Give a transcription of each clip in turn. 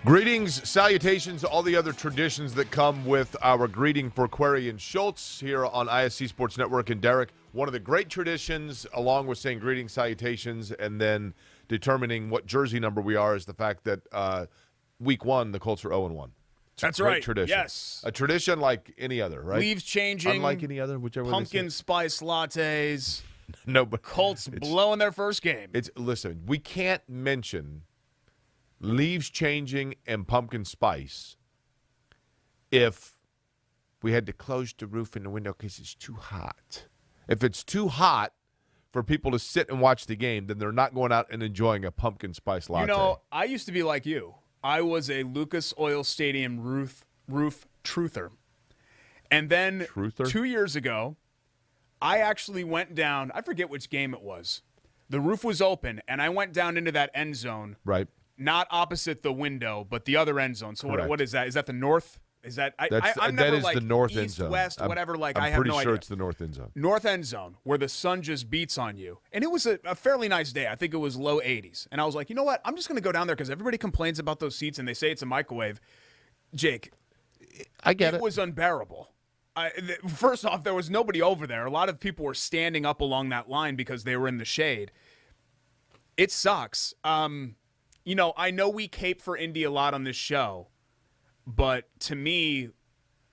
Greetings, salutations, all the other traditions that come with our greeting for Query and Schultz here on ISC Sports Network. And Derek, one of the great traditions, along with saying greetings, salutations, and then determining what jersey number we are, is the fact that week one, the Colts are 0-1. That's great right. Tradition. Yes. A tradition like any other, right? Leaves changing. Unlike any other, whichever pumpkin spice lattes. No, but Colts blowing their first game. Listen, we can't mention leaves changing and pumpkin spice if we had to close the roof and the window because it's too hot. If it's too hot for people to sit and watch the game, then they're not going out and enjoying a pumpkin spice latte. You know, I used to be like you. I was a Lucas Oil Stadium roof truther. And then 2 years ago, I actually went down. I forget which game it was. The roof was open, and I went down into that end zone. Right. Not opposite the window, but the other end zone. So what is that? Is that the north? Is that I'm that never is like the north east, end zone. west, whatever. Like I I'm have pretty no sure idea. it's the north end zone. North end zone, where the sun just beats on you. And it was a fairly nice day. I think it was low 80s. And I was like, you know what? I'm just going to go down there because everybody complains about those seats and they say it's a microwave. Jake, I get it. It was unbearable. First off, there was nobody over there. A lot of people were standing up along that line because they were in the shade. It sucks. You know, I know we cape for Indy a lot on this show, but to me,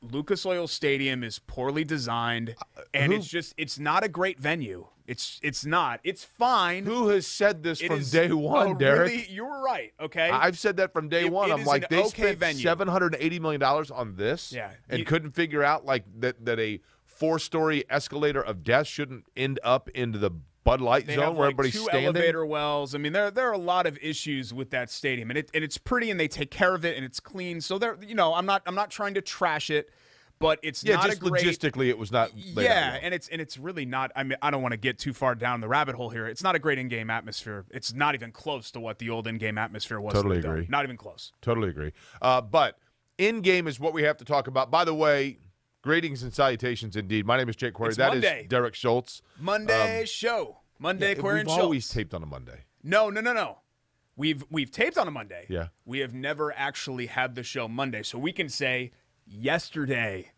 Lucas Oil Stadium is poorly designed, and it's not a great venue. It's not. It's fine. Who has said this from day one, Derek? Really? You were right, okay? I've said that from day one. I'm like, they spent $780 million on this and couldn't figure out like that a 4-story escalator of death shouldn't end up into the Bud Light zone where everybody's two standing. Elevator wells. I mean, there are a lot of issues with that stadium, and it's pretty, and they take care of it, and it's clean. So I'm not trying to trash it, but it's not just a great. Logistically, it was not. And it's really not. I mean, I don't want to get too far down the rabbit hole here. It's not a great in-game atmosphere. It's not even close to what the old in-game atmosphere was. Totally agree. Not even close. Totally agree. But in-game is what we have to talk about. By the way, greetings and salutations indeed. My name is Jake Query. That is Derek Schultz. Monday show. Monday Query and Schultz. We've always taped on a Monday. No. We've taped on a Monday. Yeah. We have never actually had the show Monday, so we can say yesterday.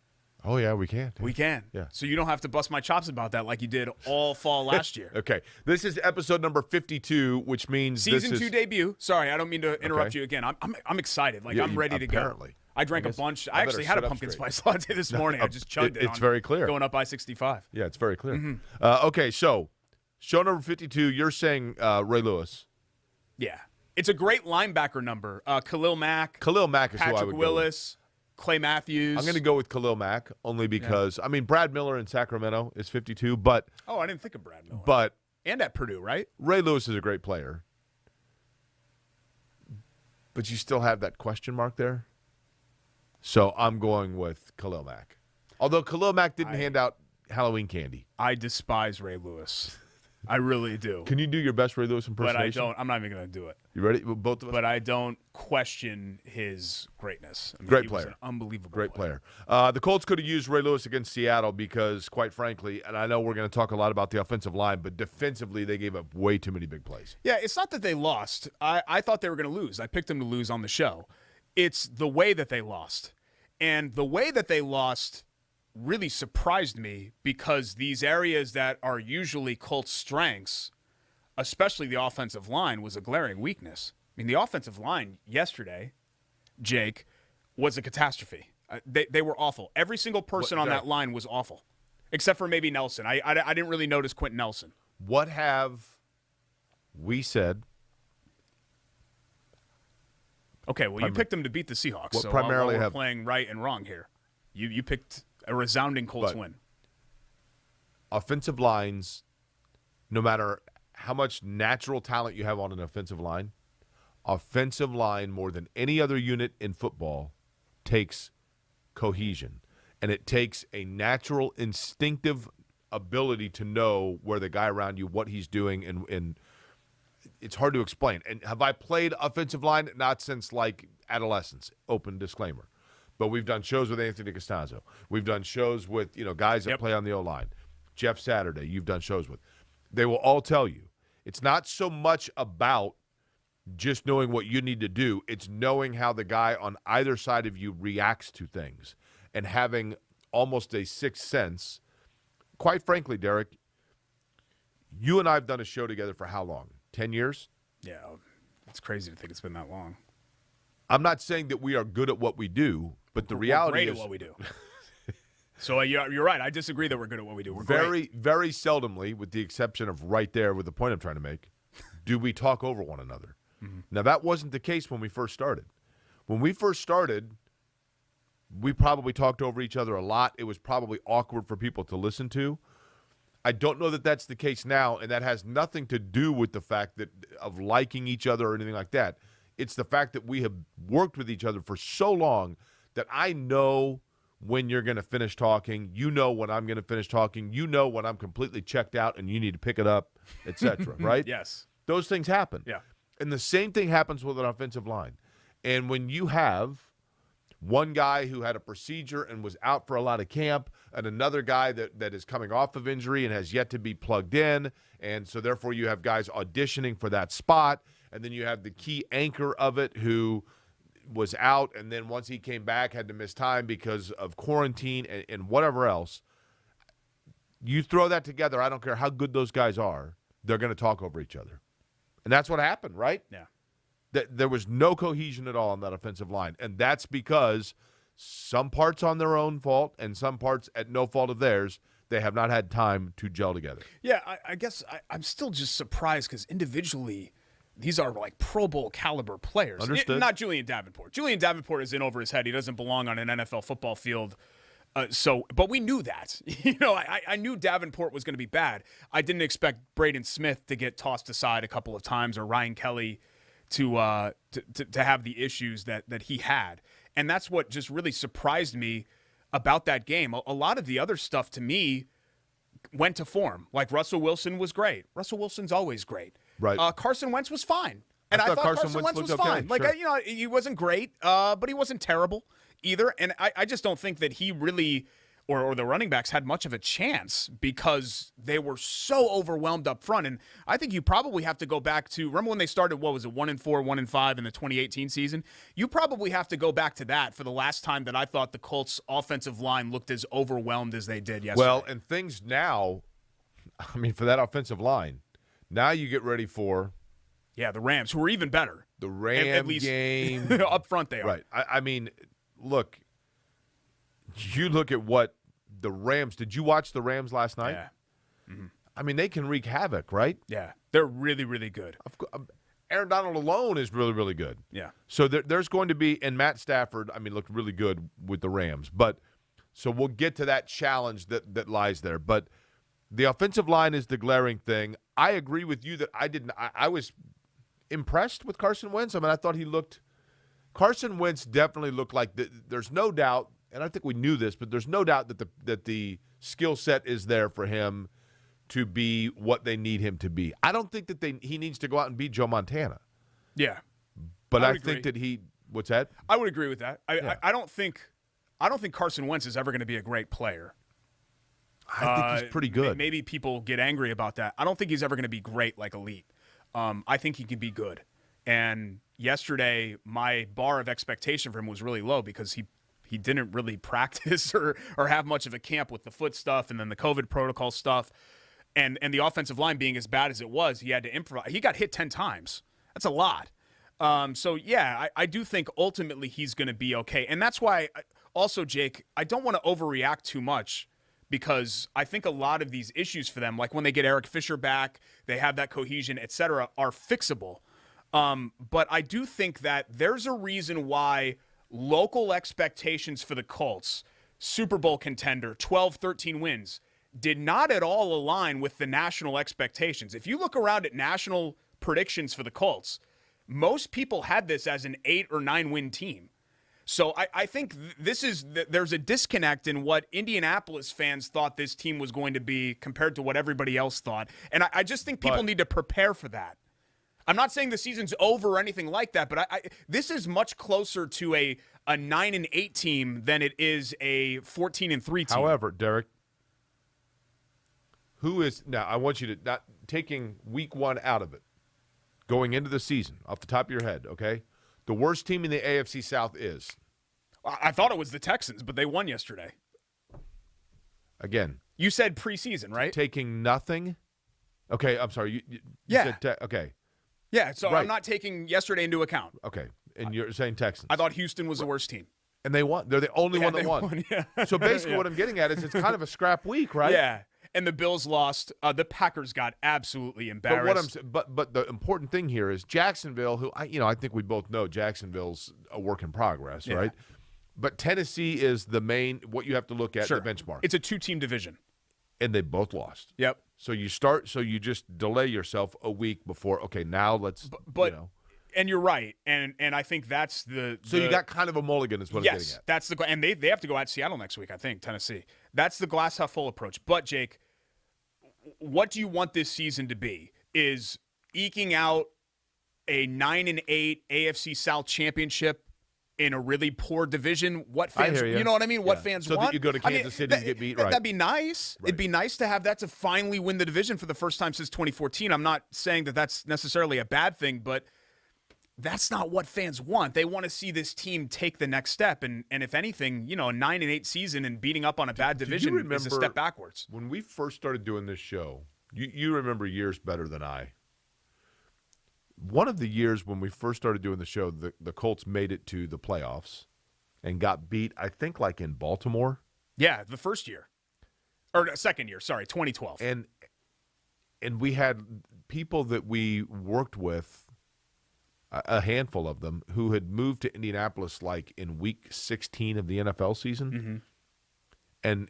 Oh, yeah, we can. We can. Yeah. So you don't have to bust my chops about that like you did all fall last year. Okay. This is episode number 52, which means Season 2 debut. Sorry, I don't mean to interrupt you again. I'm excited. Like, I'm ready to go. I drank a bunch. I actually had a pumpkin spice latte this morning. I just chugged it. It's very clear. Going up I-65. Yeah, it's very clear. Okay, so show number 52, you're saying Ray Lewis. Yeah. It's a great linebacker number. Khalil Mack. Khalil Mack is who I would Patrick Willis. Clay Matthews. I'm going to go with Khalil Mack only because, I mean, Brad Miller in Sacramento is 52, but. Oh, I didn't think of Brad Miller. But. And at Purdue, right? Ray Lewis is a great player. But you still have that question mark there. So I'm going with Khalil Mack. Although Khalil Mack didn't hand out Halloween candy. I despise Ray Lewis. I really do. Can you do your best Ray Lewis impersonation? But I don't. I'm not even going to do it. You ready? Both of us? But I don't question his greatness. I mean, great he player. Was an unbelievable Great player. The Colts could have used Ray Lewis against Seattle because, quite frankly, and I know we're going to talk a lot about the offensive line, but defensively they gave up way too many big plays. Yeah, it's not that they lost. I thought they were going to lose. I picked them to lose on the show. It's the way that they lost. And the way that they lost really surprised me because these areas that are usually Colts' strengths, especially the offensive line, was a glaring weakness. I mean, the offensive line yesterday, Jake, was a catastrophe. They were awful. Every single person on that line was awful, except for maybe Nelson. I didn't really notice Quentin Nelson. What have we said? Okay, well, you picked them to beat the Seahawks, so primarily we're playing right and wrong here. You picked a resounding Colts win. Offensive lines, no matter how much natural talent you have on an offensive line more than any other unit in football takes cohesion. And it takes a natural, instinctive ability to know where the guy around you, what he's doing, and it's hard to explain. And have I played offensive line? Not since, like, adolescence. Open disclaimer. But we've done shows with Anthony Costanzo. We've done shows with, guys that play on the O-line. Jeff Saturday, you've done shows with. They will all tell you it's not so much about just knowing what you need to do. It's knowing how the guy on either side of you reacts to things and having almost a sixth sense. Quite frankly, Derek, you and I have done a show together for how long? 10 years? Yeah, it's crazy to think it's been that long. I'm not saying that we are good at what we do, but the reality great is at what we do. So you're right. I disagree that we're good at what we do. We're very, great. very seldomly, with the exception of right there with the point I'm trying to make, do we talk over one another. Mm-hmm. Now, that wasn't the case when we first started. When we first started, we probably talked over each other a lot. It was probably awkward for people to listen to. I don't know that that's the case now, and that has nothing to do with the fact that of liking each other or anything like that. It's the fact that we have worked with each other for so long that I know when you're going to finish talking. You know when I'm going to finish talking. You know when I'm completely checked out and you need to pick it up, etc. Right? Yes. Those things happen. Yeah. And the same thing happens with an offensive line. And when you have one guy who had a procedure and was out for a lot of camp, and another guy that is coming off of injury and has yet to be plugged in, and so therefore you have guys auditioning for that spot, and then you have the key anchor of it who was out, and then once he came back had to miss time because of quarantine and whatever else. You throw that together, I don't care how good those guys are, they're going to talk over each other. And that's what happened, right? Yeah. There was no cohesion at all on that offensive line, and that's because some parts on their own fault and some parts at no fault of theirs, they have not had time to gel together. Yeah, I guess I'm still just surprised because individually these are like Pro Bowl caliber players. Understood. Not Julian Davenport. Julian Davenport is in over his head. He doesn't belong on an NFL football field. But we knew that. I knew Davenport was going to be bad. I didn't expect Braden Smith to get tossed aside a couple of times or Ryan Kelly to have the issues that he had. And that's what just really surprised me about that game. A lot of the other stuff to me went to form. Like Russell Wilson was great. Russell Wilson's always great. Right. Carson Wentz was fine. And I thought Carson Wentz was fine. Okay, like, he wasn't great, but he wasn't terrible either. And I just don't think that he really, or the running backs had much of a chance because they were so overwhelmed up front. And I think you probably have to go back to, remember when they started, 1-4, 1-5 in the 2018 season? You probably have to go back to that for the last time that I thought the Colts offensive line looked as overwhelmed as they did yesterday. Well, and things now, for that offensive line, now you get ready for the Rams, who are even better. The Rams at least game. Up front they are. Right. Look, you look at what the Rams – did you watch the Rams last night? Yeah. Mm-hmm. They can wreak havoc, right? Yeah. They're really, really good. Aaron Donald alone is really, really good. Yeah. So there's going to be – and Matt Stafford, looked really good with the Rams. But so we'll get to that challenge that lies there. But the offensive line is the glaring thing. I agree with you that I was impressed with Carson Wentz. I thought he looked – Carson Wentz definitely looked like there's no doubt, and I think we knew this, but there's no doubt that the skill set is there for him to be what they need him to be. I don't think that he needs to go out and beat Joe Montana. Yeah. But I think that what's that? I would agree with that. I don't think Carson Wentz is ever going to be a great player. I think he's pretty good. Maybe people get angry about that. I don't think he's ever going to be great like elite. I think he can be good. And yesterday, my bar of expectation for him was really low because he didn't really practice or have much of a camp with the foot stuff and then the COVID protocol stuff. And the offensive line being as bad as it was, he had to improvise. He got hit 10 times. That's a lot. I do think ultimately he's going to be okay. And that's why, also, Jake, I don't want to overreact too much because I think a lot of these issues for them, like when they get Eric Fisher back, they have that cohesion, et cetera, are fixable. But I do think that there's a reason why local expectations for the Colts, Super Bowl contender, 12, 13 wins, did not at all align with the national expectations. If you look around at national predictions for the Colts, most people had this as an 8 or 9 win team. So I think there's a disconnect in what Indianapolis fans thought this team was going to be compared to what everybody else thought. And I just think people need to prepare for that. I'm not saying the season's over or anything like that, but this is much closer to a 9-8 team than it is a 14-3 team. However, Derek, who is now? I want you to not taking week 1 out of it. going into the season, off the top of your head, okay? The worst team in the AFC South is? I thought it was the Texans, but they won yesterday. Again. You said preseason, right? Taking nothing. Okay, I'm sorry. You Yeah. said okay. Yeah, so Right. I'm not taking yesterday into account. Okay, and you're saying Texans. I thought Houston was the worst team. And they won. They're the only one that they won. yeah. So basically what I'm getting at is it's kind of a scrap week, right? Yeah, and the Bills lost. The Packers got absolutely embarrassed. But the important thing here is Jacksonville, who I think we both know Jacksonville's a work in progress, right? But Tennessee is the main what you have to look at, Sure. the benchmark. It's a 2-team division. And they both lost. Yep. So you just delay yourself a week before, okay, now let's And you're right, and I think that's the. So you got kind of a mulligan, is what I'm getting at. Yes, that's the and they have to go at Seattle next week, I think, Tennessee. That's the glass half full approach. But Jake, what do you want this season to be? Is eking out a 9-8 AFC South championship in a really poor division? What fans? I hear you. You know what I mean? What fans so want? that you go to Kansas City and get beat, right? That'd be nice. Right. It'd be nice to have that to finally win the division for the first time since 2014. I'm not saying that that's necessarily a bad thing, but that's not what fans want. They want to see this team take the next step. And if anything, a 9-8 season and beating up on a bad division is a step backwards. When we first started doing this show, you remember years better than I. One of the years when we first started doing the show, the Colts made it to the playoffs and got beat, I think, like in Baltimore. Yeah, the first year. Or second year, sorry, 2012. And we had people that we worked with, a handful of them, who had moved to Indianapolis like in week 16 of the NFL season. Mm-hmm.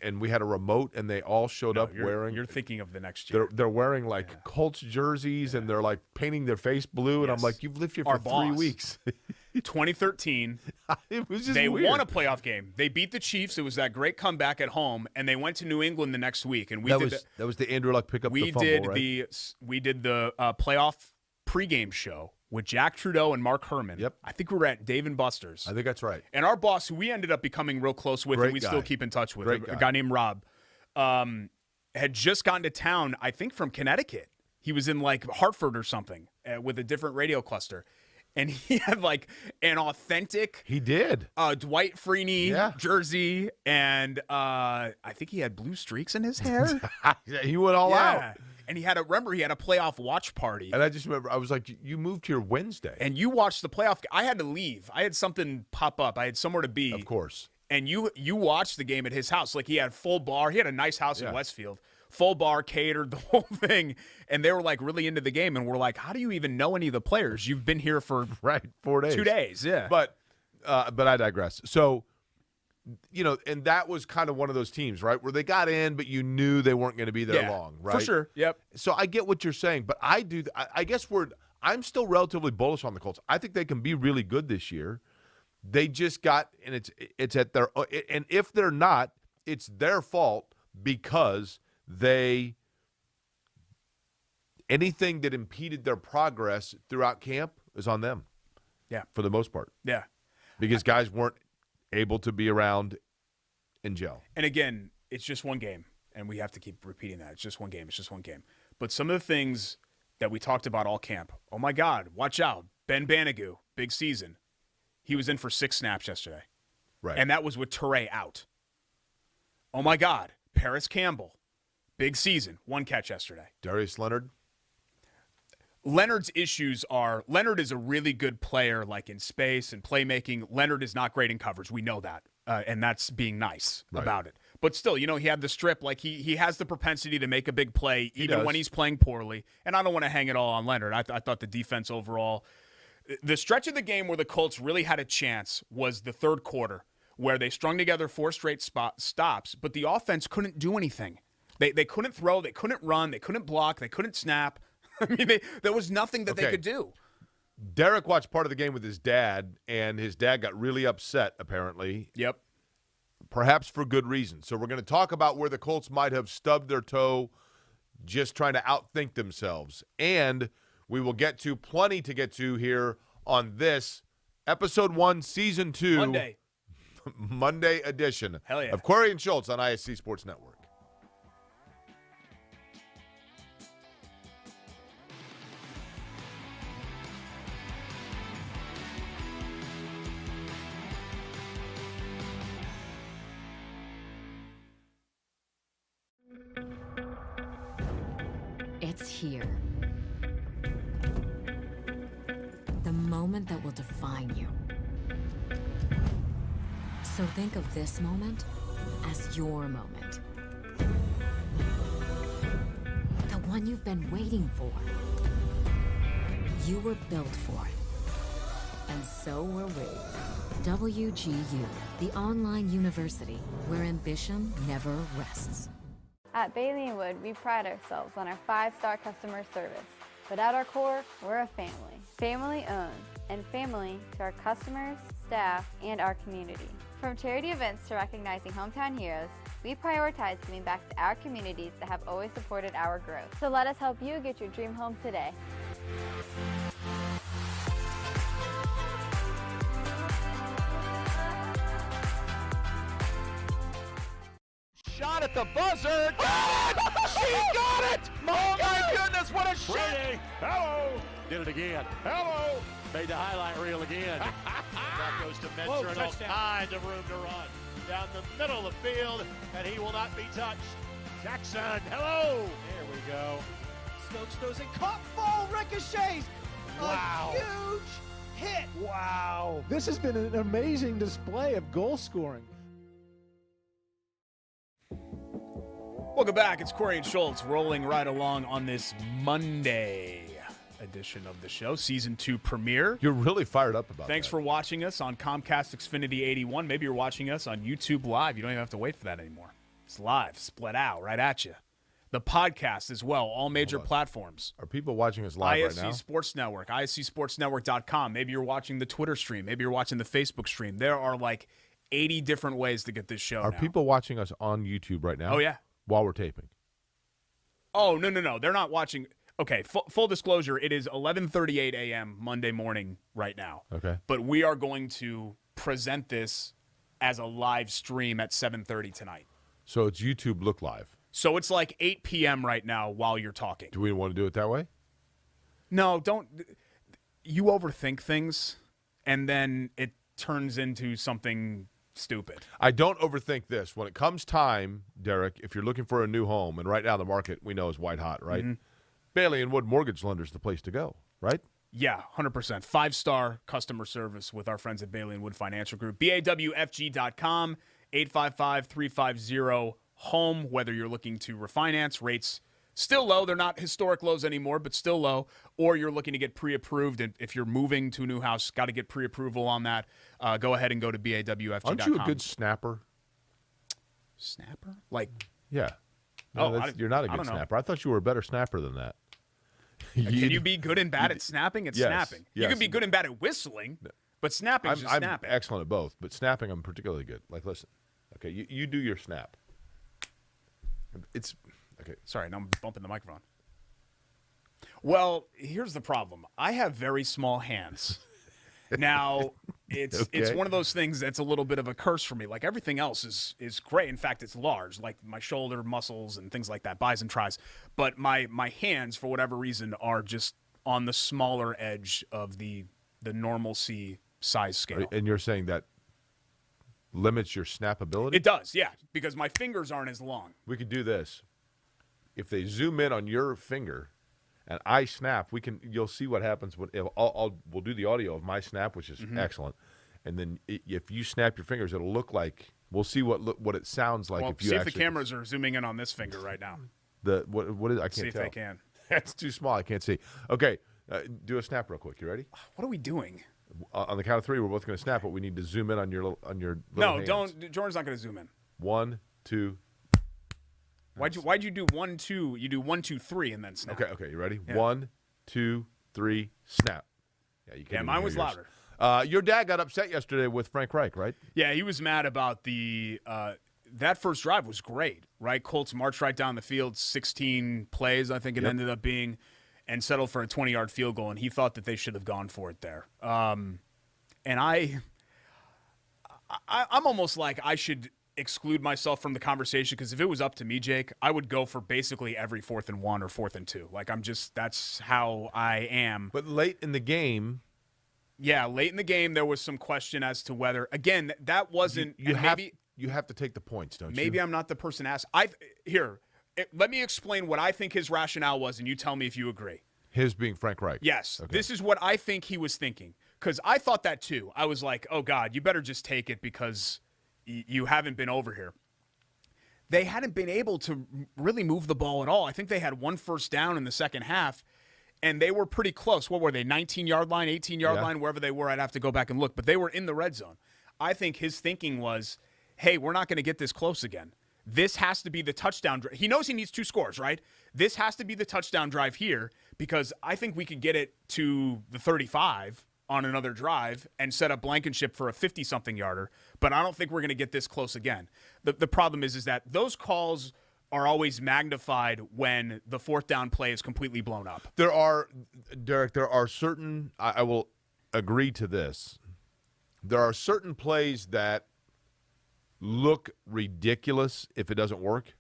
And we had a remote, and they all showed up wearing. You're thinking of the next year. They're wearing like Colts jerseys, and they're like painting their face blue. And I'm like, you've lived here for 3 weeks. 2013. It was just they weird. won a playoff game. They beat the Chiefs. It was that great comeback at home, and they went to New England the next week. And that was the Andrew Luck pick up the fumble, right? We did the playoff pregame show with Jack Trudeau and Mark Herman. Yep. I think we were at Dave & Buster's. I think that's right. And our boss, who we ended up becoming real close with, and we still keep in touch with, a guy named Rob, had just gotten to town, I think from Connecticut. He was in like Hartford or something with a different radio cluster. And he had like an authentic Dwight Freeney jersey, and I think he had blue streaks in his hair. He went all out. And he had a playoff watch party. And I just remember, I was like, you moved here Wednesday. And you watched the playoff. I had to leave. I had something pop up. I had somewhere to be. Of course. And you watched the game at his house. Like, he had full bar. He had a nice house in Westfield. Full bar, catered, the whole thing. And they were like really into the game. And we're like, how do you even know any of the players? You've been here for 4 days. 2 days, yeah. But I digress. So, and that was kind of one of those teams, right, where they got in, but you knew they weren't going to be there long, right? For sure. Yep. So I get what you're saying, but I guess I'm still relatively bullish on the Colts. I think they can be really good this year. They just got, and it's at their, and if they're not, it's their fault because anything that impeded their progress throughout camp is on them. Yeah. For the most part. Yeah. Because guys weren't able to be around and gel. And again, it's just one game, and we have to keep repeating that. It's just one game. It's just one game. But some of the things that we talked about all camp, oh my God, watch out. Ben Banigou, big season. He was in for 6 snaps yesterday. Right. And that was with Toure out. Oh my God, Paris Campbell, big season, 1 catch yesterday. Darius Leonard. Leonard's issues are Leonard is a really good player, like in space and playmaking. Leonard is not great in coverage. We know that. And that's being nice about it. But still, he had the strip. Like he has the propensity to make a big play even when he's playing poorly. And I don't want to hang it all on Leonard. I thought the defense overall, the stretch of the game where the Colts really had a chance was the third quarter, where they strung together 4 straight stops, but the offense couldn't do anything. They couldn't throw, they couldn't run, they couldn't block, they couldn't snap. I mean, there was nothing that they could do. Derek watched part of the game with his dad, and his dad got really upset, apparently. Yep. Perhaps for good reason. So we're going to talk about where the Colts might have stubbed their toe just trying to outthink themselves. And we will get to plenty to get to here on this Episode 1, Season 2. Monday edition of Query and Schultz on ISC Sports Network. It's here. The moment that will define you. So think of this moment as your moment. The one you've been waiting for. You were built for it. And so were we. WGU, the online university where ambition never rests. At Bailey & Wood, we pride ourselves on our 5-star customer service. But at our core, we're a family. Family owned, and family to our customers, staff, and our community. From charity events to recognizing hometown heroes, we prioritize giving back to our communities that have always supported our growth. So let us help you get your dream home today. Shot at the buzzer. Got it! She got it! Oh my goodness, what a shot! Brady, hello! Did it again. Hello! Made the highlight reel again. That goes to Mentor and all kinds of room to run. Down the middle of the field, and he will not be touched. Jackson, hello! There we go. Stokes throws it, caught, ball ricochets. Wow. A huge hit. Wow. This has been an amazing display of goal scoring. Welcome back. It's Corey and Schultz rolling right along on this Monday edition of the show, Season 2 premiere. You're really fired up about Thanks that. for watching us on Comcast Xfinity 81. Maybe you're watching us on YouTube Live. You don't even have to wait for that anymore. It's live, split out, right at you. The podcast as well, all major platforms. Are people watching us live right now? ISC Sports Network, ISCSportsNetwork.com. Maybe you're watching the Twitter stream. Maybe you're watching the Facebook stream. There are like 80 different ways to get this show Are now. people watching us on YouTube right now? Oh, yeah. While we're taping? Oh, no. They're not watching. Okay, full disclosure, it is 11:38 a.m. Monday morning right now. Okay. But we are going to present this as a live stream at 7:30 tonight. So it's YouTube Look Live. So it's like 8 p.m. right now while you're talking. Do we want to do it that way? No, don't. You overthink things, and then it turns into something stupid. I don't overthink this. When it comes time, Derek, if you're looking for a new home, and right now the market we know is white hot, right? Mm-hmm. Bailey & Wood Mortgage Lender is the place to go, right? Yeah, 100%. 5-star customer service with our friends at Bailey & Wood Financial Group. BAWFG.com, 855-350-HOME. Whether you're looking to refinance, rates still low. They're not historic lows anymore, but still low. Or you're looking to get pre-approved. And if you're moving to a new house, got to get pre-approval on that. Go ahead and go to BAWFG.com. Aren't you a good snapper? Snapper? Like, Yeah. No, you're not a good don't know. snapper. I thought you were a better snapper than that. can you be good and bad at snapping? It's Yes, snapping. You yes. can be good and bad at whistling, but snapping is just I'm snapping. excellent at both, but snapping I'm particularly good. Like, listen. Okay, you do your snap. It's okay. Sorry, now I'm bumping the microphone. Well, here's the problem. I have very small hands. Now, it's Okay. one of those things that's a little bit of a curse for me. Like, everything else is great. In fact, it's large, like my shoulder muscles and things like that, bis and tris. But my hands, for whatever reason, are just on the smaller edge of the normalcy size scale. And you're saying that limits your snap ability? It does, yeah, because my fingers aren't as long. We could do this. If they zoom in on your finger and I snap, you'll see what happens when we'll do the audio of my snap, which is excellent. And then if you snap your fingers, it'll look like we'll see what it sounds like. Well, if you see actually, if the cameras are zooming in on this finger right now. What is I can't See if tell. they can. That's too small. I can't see. Okay, do a snap real quick. You ready? What are we doing? On the count of 3, we're both going to snap, but we need to zoom in on your little No, hands. don't. Jordan's not going to zoom in. 1, 2. Why'd you do 1, 2? You do 1, 2, 3, and then snap. Okay. You ready? Yeah. 1, 2, 3, snap. Yeah, you can't. Yeah, even mine hear was yours. louder. Your dad got upset yesterday with Frank Reich, right? Yeah, he was mad about the that first drive was great, right? Colts marched right down the field, 16 plays, I think it ended up being, and settled for a 20-yard field goal, and he thought that they should have gone for it there. And I'm almost like I should exclude myself from the conversation, because if it was up to me, Jake, I would go for basically every 4th and 1 or 4th and 2. Like, that's how I am. But late in the game, yeah, late in the game, there was some question as to whether, again, that wasn't. you have to take the points, don't you? Maybe I'm not the person asked. let me explain what I think his rationale was, and you tell me if you agree. His being Frank Reich. Yes. Okay. This is what I think he was thinking. Because I thought that too. I was like, oh, God, you better just take it because you haven't been over here. They hadn't been able to really move the ball at all. I think they had 1 first down in the second half, and they were pretty close. What were they, 19-yard line, 18-yard line, wherever they were? I'd have to go back and look. But they were in the red zone. I think his thinking was, hey, we're not going to get this close again. This has to be the touchdown drive. He knows he needs 2 scores, right? This has to be the touchdown drive here because I think we could get it to the 35 on another drive and set up Blankenship for a 50-something yarder, but I don't think we're going to get this close again. The problem is that those calls are always magnified when the 4th down play is completely blown up. Derek, there are certain – I will agree to this. There are certain plays that look ridiculous if it doesn't work,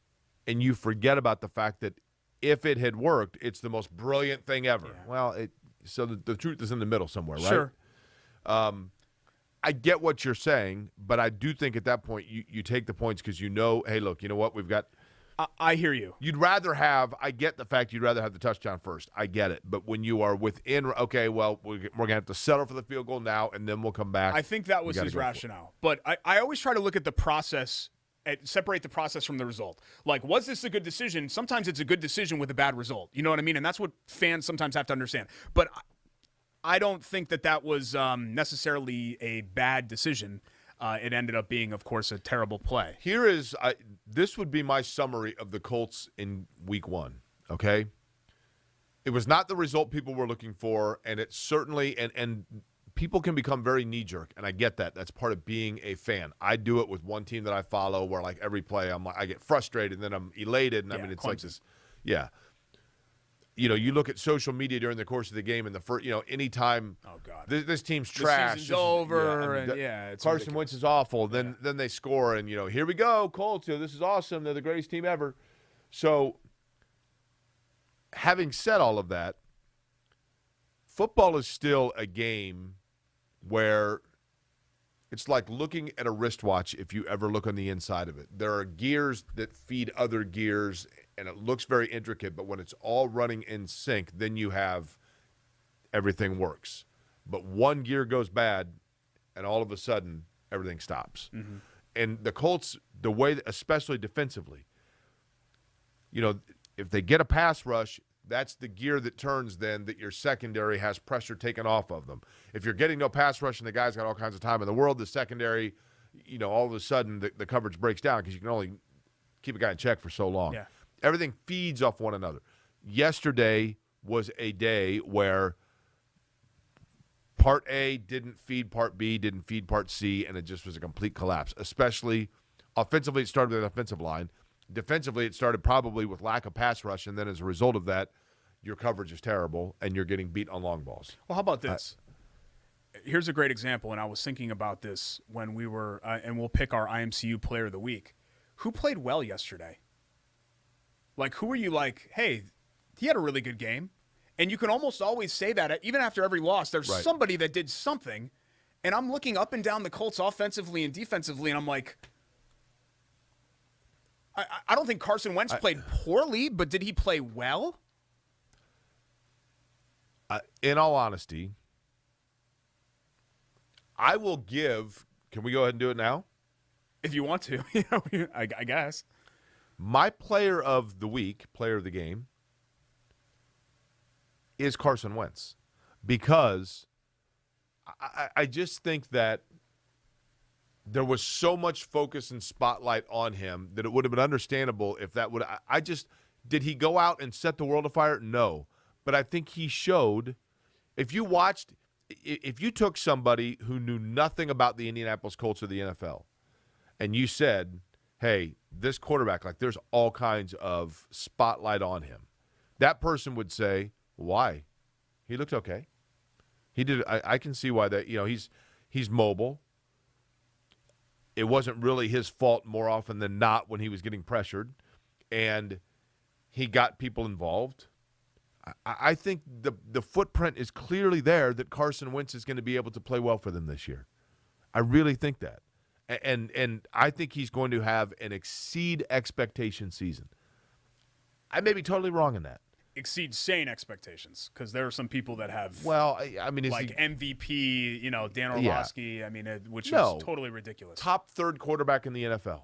and you forget about the fact that if it had worked, it's the most brilliant thing ever. Yeah. Well, so the truth is in the middle somewhere, right? Sure. I get what you're saying, but I do think at that point you take the points because you know, hey, look, you know what? We've got – I hear you. You'd rather have – I get the fact you'd rather have the touchdown first. I get it. But when you are within – okay, well, we're going to have to settle for the field goal now, and then we'll come back. I think that was his rationale. But I always try to look at the process and separate the process from the result. Like, was this a good decision? Sometimes it's a good decision with a bad result. You know what I mean? And that's what fans sometimes have to understand. But I don't think that was necessarily a bad decision. It ended up being, of course, a terrible play. Here is this would be my summary of the Colts in week 1, okay? It was not the result people were looking for, and it certainly and people can become very knee-jerk, and I get that. That's part of being a fan. I do it with one team that I follow where, like, every play I get frustrated, and then I'm elated, and I mean, it's Clemson. Like this. Yeah. You know, you look at social media during the course of the game, and the first, anytime this team's trash, the season's over, it's Carson Wentz is awful. Then they score, and here we go, Colts. This is awesome. They're the greatest team ever. So, having said all of that, football is still a game where it's like looking at a wristwatch if you ever look on the inside of it. There are gears that feed other gears, and it looks very intricate, but when it's all running in sync, then you have everything works. But one gear goes bad, and all of a sudden, everything stops. Mm-hmm. And the Colts, the way that, especially defensively, if they get a pass rush, that's the gear that turns then that your secondary has pressure taken off of them. If you're getting no pass rush and the guy's got all kinds of time in the world, the secondary, all of a sudden the coverage breaks down because you can only keep a guy in check for so long. Yeah. Everything feeds off one another. Yesterday was a day where Part A didn't feed Part B, didn't feed Part C, and it just was a complete collapse. Especially offensively, it started with an offensive line. Defensively, it started probably with lack of pass rush, and then as a result of that, your coverage is terrible, and you're getting beat on long balls. Well, how about this? Here's a great example, and I was thinking about this when we were and we'll pick our IMCU Player of the Week. Who played well yesterday? Like, who are you like, hey, he had a really good game? And you can almost always say that, even after every loss, there's somebody that did something, and I'm looking up and down the Colts offensively and defensively, and I'm like, I don't think Carson Wentz played poorly, but did he play well? In all honesty, I will give – can we go ahead and do it now? If you want to. I guess. My player of the week, player of the game, is Carson Wentz because I just think that there was so much focus and spotlight on him that it would have been understandable if that would – did he go out and set the world afire? No. But I think he showed – if you took somebody who knew nothing about the Indianapolis Colts or the NFL and you said, hey, this quarterback, like there's all kinds of spotlight on him, that person would say, why? He looked okay. He did. I can see why that, he's mobile. It wasn't really his fault more often than not when he was getting pressured, and he got people involved. I think the footprint is clearly there that Carson Wentz is going to be able to play well for them this year. I really think that. And I think he's going to have an exceed expectation season. I may be totally wrong in that. Exceeds sane expectations, because there are some people that have Well, I mean, is like he MVP, Dan Yeah. Orlovsky. I mean, which No. is totally ridiculous. top third quarterback in the NFL?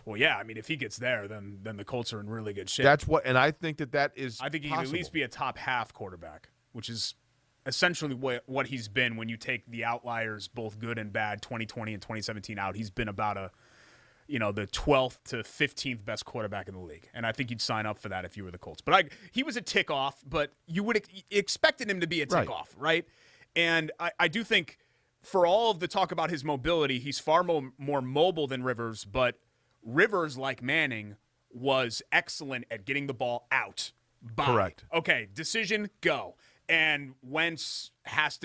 Well, yeah, I mean, if he gets there, then the Colts are in really good shape. That's what, and I think that is. I think he could at least be a top half quarterback, which is essentially what he's been when you take the outliers, both good and bad, 2020 and 2017 out. He's been about the 12th to 15th best quarterback in the league. And I think you'd sign up for that if you were the Colts. But he was a tick off, but you would expected him to be a tick off, right? And I do think for all of the talk about his mobility, he's far more mobile than Rivers, but Rivers, like Manning, was excellent at getting the ball out. Correct. Okay, decision, go. And Wentz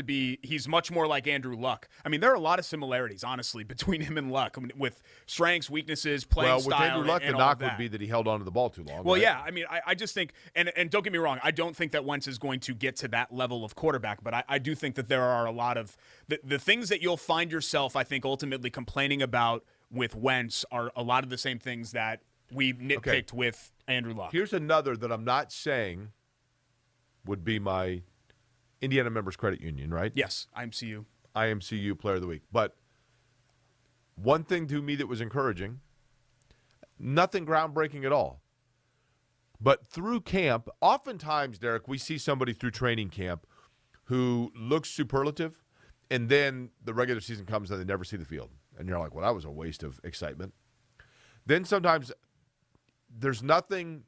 he's much more like Andrew Luck. I mean, there are a lot of similarities, honestly, between him and Luck with strengths, weaknesses, playing style. With Andrew Luck, and the all knock of that. would be that he held on to the ball too long. Well, right? yeah. I mean, I just think, and don't get me wrong, I don't think that Wentz is going to get to that level of quarterback, but I do think that there are a lot of the things that you'll find yourself, I think, ultimately complaining about with Wentz are a lot of the same things that we nitpicked with Andrew Luck. Here's another that I'm not saying would be my Indiana Members Credit Union, right? Yes, IMCU. IMCU Player of the Week. But one thing to me that was encouraging, nothing groundbreaking at all. But through camp, oftentimes, Derek, we see somebody through training camp who looks superlative, and then the regular season comes and they never see the field. And you're like, well, that was a waste of excitement. Then sometimes there's nothing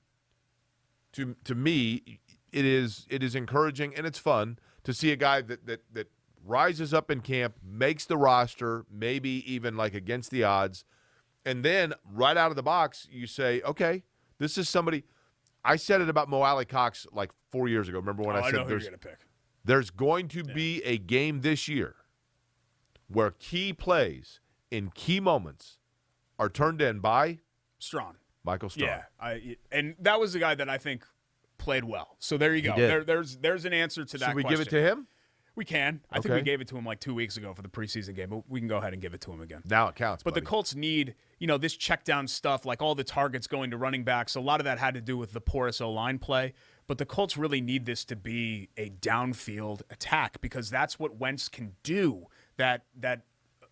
to me. It is encouraging and it's fun to see a guy that rises up in camp, makes the roster, maybe even like against the odds, and then right out of the box you say, okay, this is somebody. I said it about Mo Alley Cox like 4 years ago. Remember when I said know who you're gonna pick. There's going to be a game this year where key plays in key moments are turned in by Strawn. Michael Strawn. Yeah, and that was the guy that I think played well. So there you go. did. There's an answer to that Should we question. give it to him? We can. I think Okay. we gave it to him like 2 weeks ago for the preseason game, but we can go ahead and give it to him again. Now it counts. But buddy. the Colts need, this check down stuff, like all the targets going to running backs. A lot of that had to do with the porous O-line play. But the Colts really need this to be a downfield attack because that's what Wentz can do. That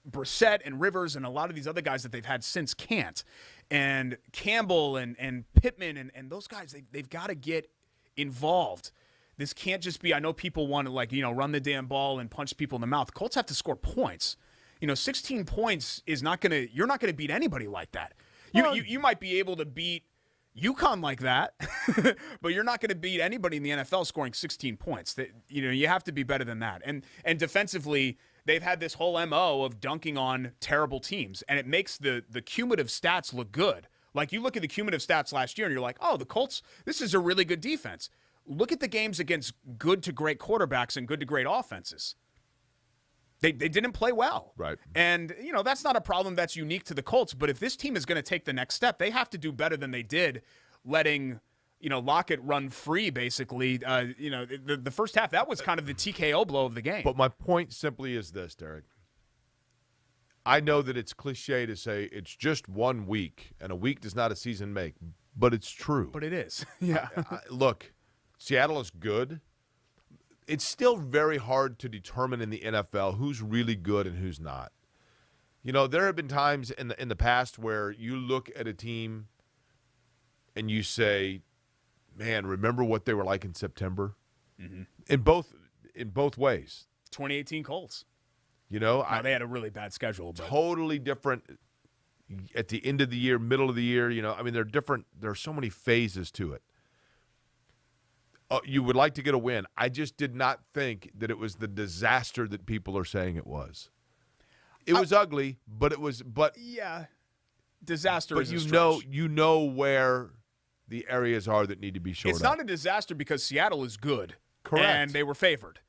Brissett and Rivers and a lot of these other guys that they've had since can't. And Campbell and Pittman and those guys, they've got to get involved. This can't just be, I know people want to run the damn ball and punch people in the mouth. Colts have to score points. 16 points is you're not going to beat anybody like that. You might be able to beat UConn like that, but you're not going to beat anybody in the NFL scoring 16 points. You have to be better than that. And defensively, they've had this whole MO of dunking on terrible teams, and it makes the cumulative stats look good. Like you look at the cumulative stats last year, and you're like, oh, the Colts, this is a really good defense. Look at the games against good to great quarterbacks and good to great offenses. They didn't play well. Right. And, that's not a problem that's unique to the Colts. But if this team is going to take the next step, they have to do better than they did letting, Lockett run free, basically. The first half, that was kind of the TKO blow of the game. But my point simply is this, Derek. I know that it's cliche to say it's just 1 week, and a week does not a season make, but it's true. But it is. Yeah. Look, Seattle is good. It's still very hard to determine in the NFL who's really good and who's not. There have been times in the past where you look at a team and you say, man, remember what they were like in September? Mm-hmm. In both ways. 2018 Colts. They had a really bad schedule. But. Totally different at the end of the year, middle of the year. They're different. There are so many phases to it. You would like to get a win. I just did not think that it was the disaster that people are saying it was. It was ugly, but it was. But yeah, disaster. But is a stretch. you know where the areas are that need to be shored It's not a disaster because Seattle is good. Correct. And they were favored.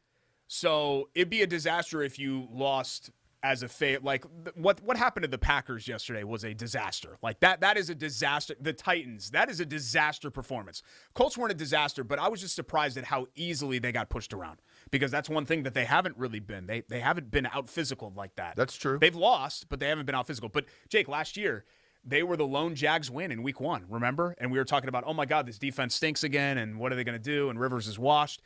So it'd be a disaster if you lost as a like what happened to the Packers yesterday was a disaster. Like that is a disaster. The Titans, that is a disaster performance. Colts weren't a disaster, but I was just surprised at how easily they got pushed around because that's one thing that they haven't really been. They haven't been out physical like that. That's true. They've lost, but they haven't been out physical. But Jake, last year, they were the lone Jags win in week 1, remember? And we were talking about, oh, my God, this defense stinks again, and what are they going to do? And Rivers is washed.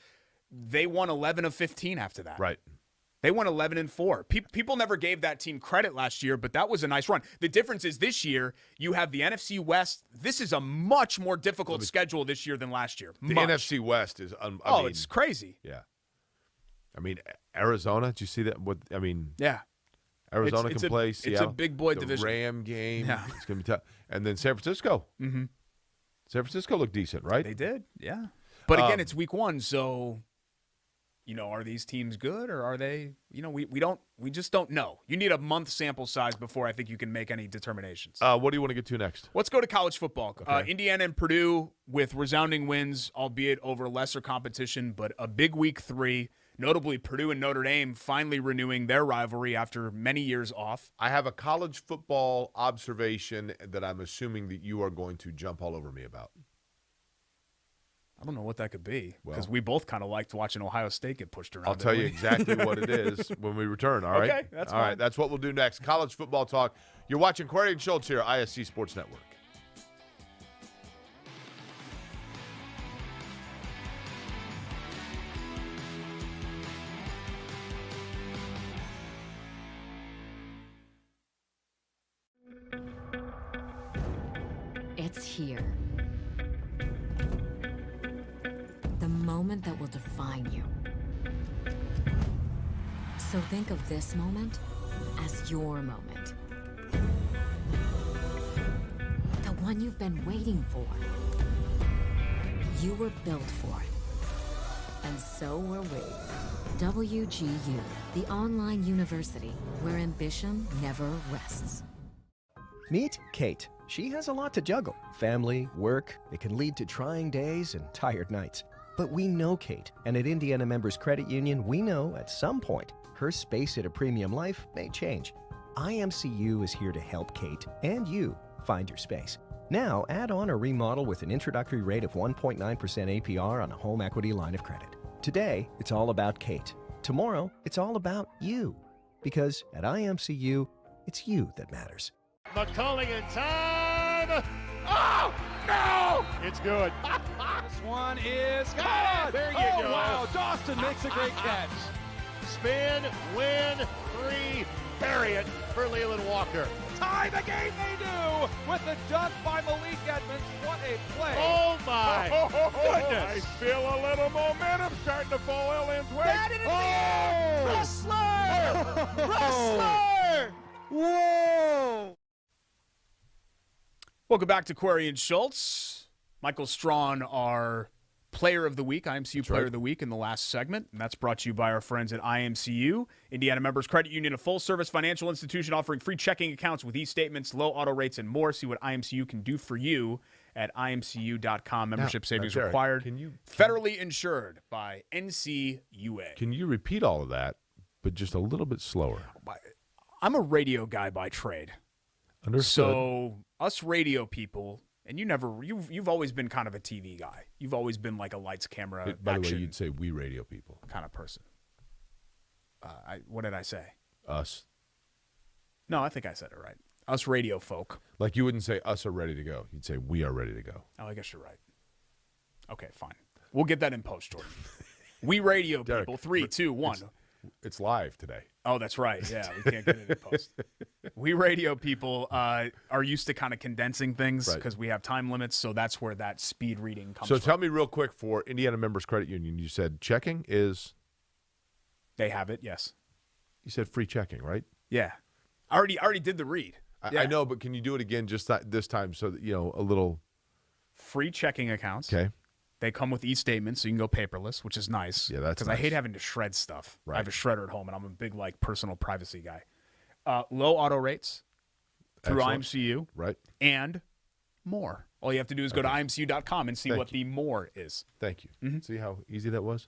They won 11 of 15 after that. Right. They won 11-4. People never gave that team credit last year, but that was a nice run. The difference is this year, you have the NFC West. This is a much more difficult schedule this year than last year. The NFC West is it's crazy. Yeah. I mean, Arizona, did you see that? Yeah. Arizona can play Seattle. It's a big boy division. Ram game. Yeah. It's going to be tough. And then San Francisco. Mm-hmm. San Francisco looked decent, right? They did, yeah. But again, it's week 1, so are these teams good or are they? We just don't know. You need a month sample size before I think you can make any determinations. What do you want to get to next? Let's go to college football. Okay. Indiana and Purdue with resounding wins, albeit over lesser competition, but a big week 3. Notably, Purdue and Notre Dame finally renewing their rivalry after many years off. I have a college football observation that I'm assuming that you are going to jump all over me about. I don't know what that could be because Well, we both kind of liked watching Ohio State get pushed around. I'll tell you exactly what it is when we return, all right? Okay, that's all right, fine. that's what we'll do next. College football talk. You're watching Query and Schultz here, ISC Sports Network. It's here. The moment that will define you. So think of this moment as your moment. The one you've been waiting for. You were built for it. And so were we. WGU, the online university where ambition never rests. Meet Kate. She has a lot to juggle. Family, work, it can lead to trying days and tired nights. But we know Kate, and at Indiana Members Credit Union, we know at some point her space at a premium life may change. IMCU is here to help Kate and you find your space. Now, add on or remodel with an introductory rate of 1.9% APR on a home equity line of credit. Today, it's all about Kate. Tomorrow, it's all about you. Because at IMCU, it's you that matters. McCulling in time. Oh, no! It's good. This one is caught. There you go. Wow, Dawson makes a great catch. Spin, win, 3, bury it for Leland Walker. Tie the game they do with the dunk by Malik Edmonds. What a play. Oh, my goodness. I feel a little momentum starting to fall Ellen's way. That is Wrestler! Wrestler! Whoa! Welcome back to Query and Schultz. Michael Strawn, our Player of the Week, IMCU Player of the Week in the last segment, and that's brought to you by our friends at IMCU, Indiana Members Credit Union, a full-service financial institution offering free checking accounts with e-statements, low auto rates, and more. See what IMCU can do for you at imcu.com. Membership savings Derek, required. can you- Federally insured by NCUA. Can you repeat all of that, but just a little bit slower? I'm a radio guy by trade. Understood. So us radio people, and you've always been kind of a TV guy. You've always been like a lights, camera, By the way, action you'd say we radio people. kind of person. What did I say? Us. No, I think I said it right. Us radio folk. Like you wouldn't say us are ready to go. You'd say we are ready to go. Oh, I guess you're right. Okay, fine. We'll get that in post, Jordan. We radio Derek, people. 3, 2, 1. It's live today. Oh, that's right. Yeah, we can't get it in post. We radio people are used to kind of condensing things because we have time limits, so that's where that speed reading comes from. So tell me real quick for Indiana Members Credit Union, you said checking is? They have it, yes. You said free checking, right? Yeah. I already did the read. Yeah. I know, but can you do it again just this time so that, a little? Free checking accounts. Okay. They come with e-statements, so you can go paperless, which is nice. Yeah, that's because nice. I hate having to shred stuff. Right. I have a shredder at home, and I'm a big personal privacy guy. Low auto rates through Excellent. IMCU, Right. and more. All you have to do is go to imcu.com and see Thank what the more is. Thank you. Mm-hmm. See how easy that was?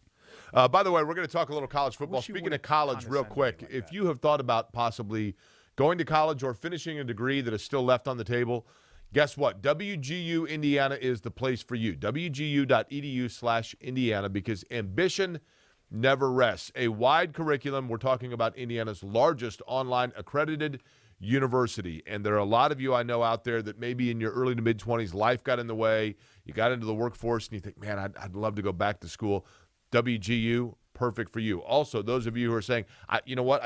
By the way, we're going to talk a little college football. wish you Speaking wouldn't of college, real condescend quick, me like if that. you have thought about possibly going to college or finishing a degree that is still left on the table, guess what? WGU Indiana is the place for you. WGU.edu/Indiana, because ambition never rests. A wide curriculum. We're talking about Indiana's largest online accredited university. And there are a lot of you I know out there that maybe in your early to mid-20s, life got in the way. You got into the workforce, and you think, man, I'd love to go back to school. WGU, perfect for you. Also, those of you who are saying, you know what,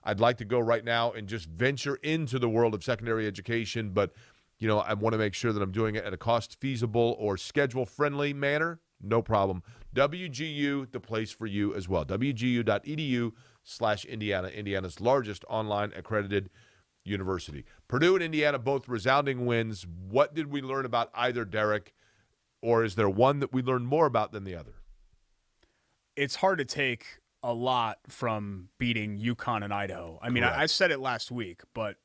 I'd like to go right now and just venture into the world of secondary education, but, you know, I want to make sure that I'm doing it at a cost-feasible or schedule-friendly manner. No problem. WGU, the place for you as well. WGU.edu/Indiana, Indiana's largest online accredited university. Purdue and Indiana, both resounding wins. What did we learn about either, Derek? Or is there one that we learned more about than the other? It's hard to take a lot from beating UConn and Idaho. I mean, I said it last week, but